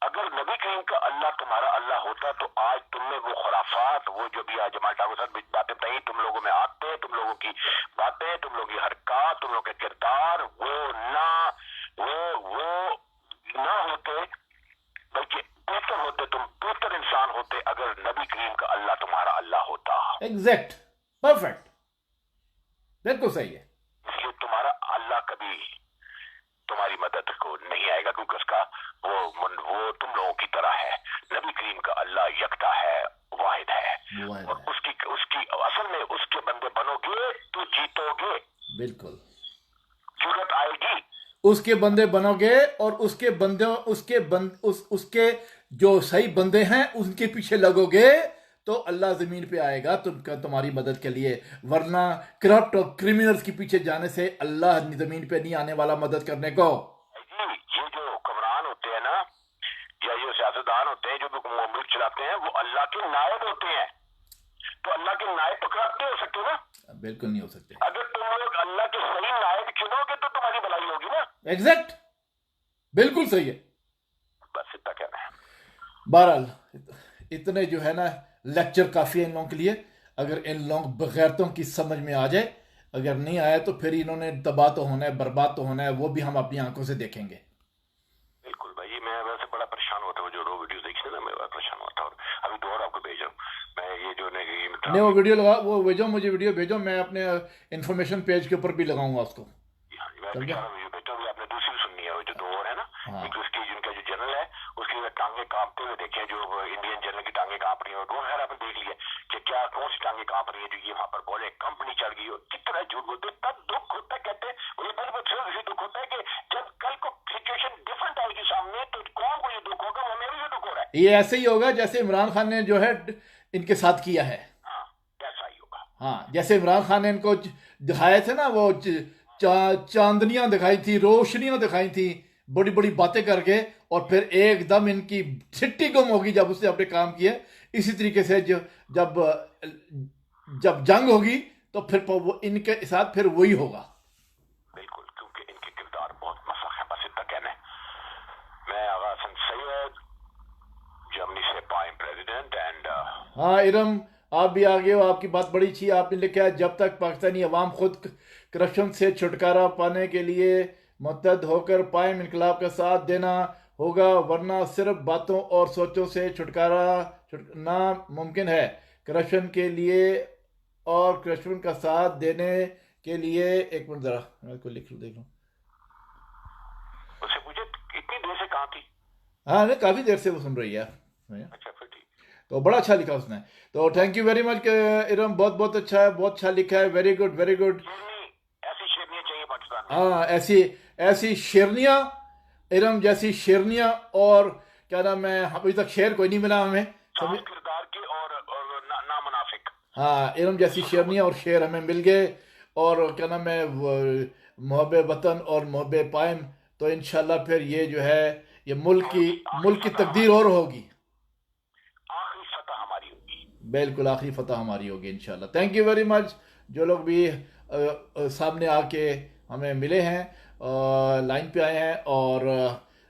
अगर नबी करीम का अल्लाह तुम्हारा अल्लाह होता तो आज तुम में वो खुराफात, वो जो भी आज जमाल ठाकुर साहब बातें बताई, तुम लोगों में आते, तुम लोगों की बातें, तुम लोगों की हरकत, तुम लोगों के किरदार, वो ना होते, बल्कि बेहतर होते, तुम बेहतर इंसान होते अगर नबी करीम का अल्लाह तुम्हारा अल्लाह होता। एग्जैक्ट, परफेक्ट, बिल्कुल सही है। इसलिए तुम्हारा अल्लाह कभी तुम्हारी मदद को नहीं आएगा, क्योंकि उसका वो तुम लोगों की तरह है। नबी करीम का अल्लाह यकता है, वाहिद है, और उसकी असल में उसके बंदे बनोगे तो जीतोगे। बिल्कुल, जरूरत आएगी, उसके बंदे बनोगे और उसके जो सही बंदे हैं उनके पीछे लगोगे तो अल्लाह जमीन पे आएगा तुम्हारी मदद के लिए। वरना करप्ट और क्रिमिनल्स के पीछे जाने से अल्लाह जमीन पे नहीं आने वाला मदद करने को। ये जो हुक्मरान होते हैं ना, या ये सियासतदान होते हैं जो मुल्क चलाते हैं, वो अल्लाह के नायब होते हैं। तो अल्लाह के नायब तो करप्ट नहीं हो सकते ना? बिल्कुल नहीं हो सकते। अगर तुम लोग अल्लाह के सही नायब चुनोगे तो तुम्हारी भलाई होगी ना। एग्जैक्ट, बिल्कुल सही है। बस इतना कहना है। बहरहाल इतने जो है ना लेक्चर काफी है इन लोगों के लिए। अगर इन लोग बगैरतों की समझ में आ जाए, अगर नहीं आया तो फिर इन्होंने तबाह तो होना है, बर्बाद तो होना है, वो भी हम अपनी आंखों से देखेंगे। बिल्कुल भाई, मैं वैसे बड़ा परेशान होता हूँ, जो रो वीडियो देखी ना, मैं बड़ा परेशान होता हूँ। अभी दो और आपको भेज रहा हूँ मैं, ये जो नहीं वो वीडियो लगा, वो भेजो, मुझे वीडियो भेजो, मैं अपने इंफॉर्मेशन पेज के ऊपर भी लगाऊंगा उसको। आपने दूसरी सुननी है, वो जो दो और है ना, एक उसकी जिनका जो जनरल है उसकी टांगे कांपते हुए देखे, जो इंडियन जनरल की टांगे कांप रही है, वो खैर आपने देख लिया कि क्या कौन सी टांगे कांप रही है, जो ये वहां पर बोले कंपनी चढ़ गई हो, कितना झूठ बोलते। तब दुख होता है, कहते हैं मुझे पहले बहुत दुख होता है कि जब कल को सिचुएशन डिफरेंट आएगी सामने तो कौन को ये दुख होगा, वो मेरे से दुख हो रहा है। ये ऐसे ही होगा जैसे इमरान खान ने जो है इनके साथ किया है। ऐसा ही होगा। हाँ, जैसे इमरान खान ने इनको दिखाए थे ना, वो चांदनियां दिखाई थी, रोशनियां दिखाई थी, बड़ी बड़ी बातें करके, और फिर एकदम इनकी छिट्टी गुम होगी जब उसने अपने काम किए। इसी तरीके से जब जंग होगी तो फिर वो इनके साथ फिर वही होगा। बिल्कुल, क्योंकि इनके किरदार बहुत मसख है। बस इतना कहना है। मैं आगा हसन सैयद, जर्मनी से पाइम प्रेसिडेंट एंड हाँ इरम, आप भी आगे हो, आपकी बात बड़ी अच्छी। आपने लिखा है जब तक पाकिस्तानी अवाम खुद करप्शन से छुटकारा पाने के लिए मुत्तहद होकर पाइम इनकलाब का साथ देना होगा, वरना सिर्फ बातों और सोचों से छुटकारा नामुमकिन है। करप्शन के लिए और करप्शन का साथ देने के लिए, एक मिनट जरा मैं को लिख लूँ, देख लूँ। उससे पूछे इतनी देर से कहाँ थी? हाँ नहीं, काफ़ी देर से वो सुन रही है। अच्छा फिर ठीक, तो बड़ा अच्छा लिखा उसने, तो thank you very much Iram, बहुत बहुत अच्छा है, बहुत अच्छा लिखा है, वेरी गुड वेरी गुड। ऐसी शेरनियाँ चाहिए पाकिस्तान में। हाँ, ऐसी शेरनियाँ, इरम जैसी शेरनियाँ, और क्या नाम है, अभी तक शेर कोई नहीं मिला हमें किरदार की और ना मुनाफिक। हाँ, इरम जैसी शेरनियाँ और शेर हमें मिल गए, और क्या नाम है, मोहब्बे वतन और मोहब्बे पाइम, तो इंशाल्लाह फिर ये जो है ये मुल्क की तकदीर और होगी। आखिरी फतह हमारी होगी। बिल्कुल आखिरी फतह हमारी होगी इंशाल्लाह। थैंक यू वेरी मच जो लोग भी सामने आके हमें मिले हैं, लाइन पे आए हैं और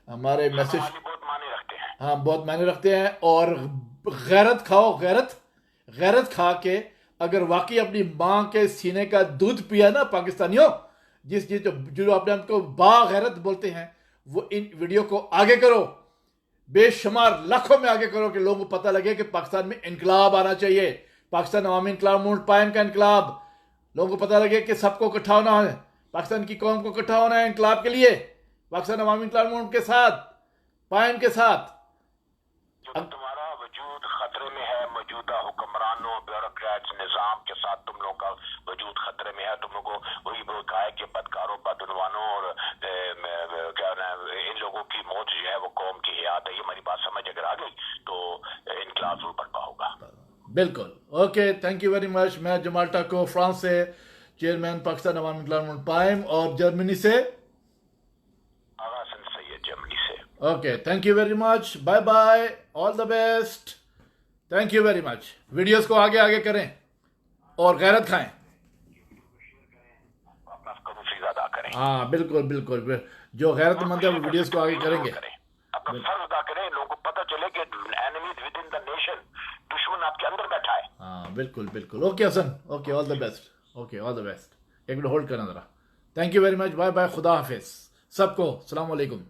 हमारे मैसेज बहुत माने रखते हैं। हाँ बहुत मायने रखते हैं। और गैरत खाओ, गैरत खा के अगर वाकई अपनी माँ के सीने का दूध पिया ना पाकिस्तानियों, जिस चीज जो अपने आपको बागैरत बोलते हैं, वो इन वीडियो को आगे करो, बेशुमार लाखों में आगे करो कि लोगों को पता लगे कि पाकिस्तान में इनकलाब आना चाहिए, पाकिस्तान अवामी इनकलाब मूवमेंट पायम का इनकलाब। लोगों को पता लगे कि सबको इकट्ठा होना है, पाकिस्तान की कौम को इकट्ठा होना है इनकलाब के लिए, पाकिस्तान अवामी इनकलाब मूवमेंट के साथ, पायम के साथ। तुम्हारा वजूद खतरे में है, मौजूदा हुक्मरानों ब्यूरोक्रेट्स निजाम के साथ तुम लोगों का वजूद खतरे में है। तुम लोगों को वही वो कहा है कि बदकारों बदनवानों और क्या इन लोगों की मौत जो है वो कौम की हयात है। ये हमारी बात समझ अगर आ गई तो इनकलाब जरूर बर्पा होगा। बिल्कुल okay, thank you very much. मैं जमाल टाको फ्रांस से, चेयरमैन पाकिस्तान अवामी इनकलाब मूवमेंट पायम, और जर्मनी से okay, thank you very much, bye bye, all the best, thank you very much. Videos को आगे आगे करें और गैरत खाएं। हाँ बिल्कुल बिल्कुल, जो गैरतमंद है वो वीडियोस को आगे करेंगे, अपना फर्ज अदा करें, लोगों को पता चले कि enemies within the nation, दुश्मन आपके अंदर बैठा है। हाँ बिल्कुल बिल्कुल। Okay Hasan, okay all the best, okay all the best. एक मिनट होल्ड करना जरा। Thank you very much, bye bye, खुदा हाफिज सबको, अस्सलाम वालेकुम।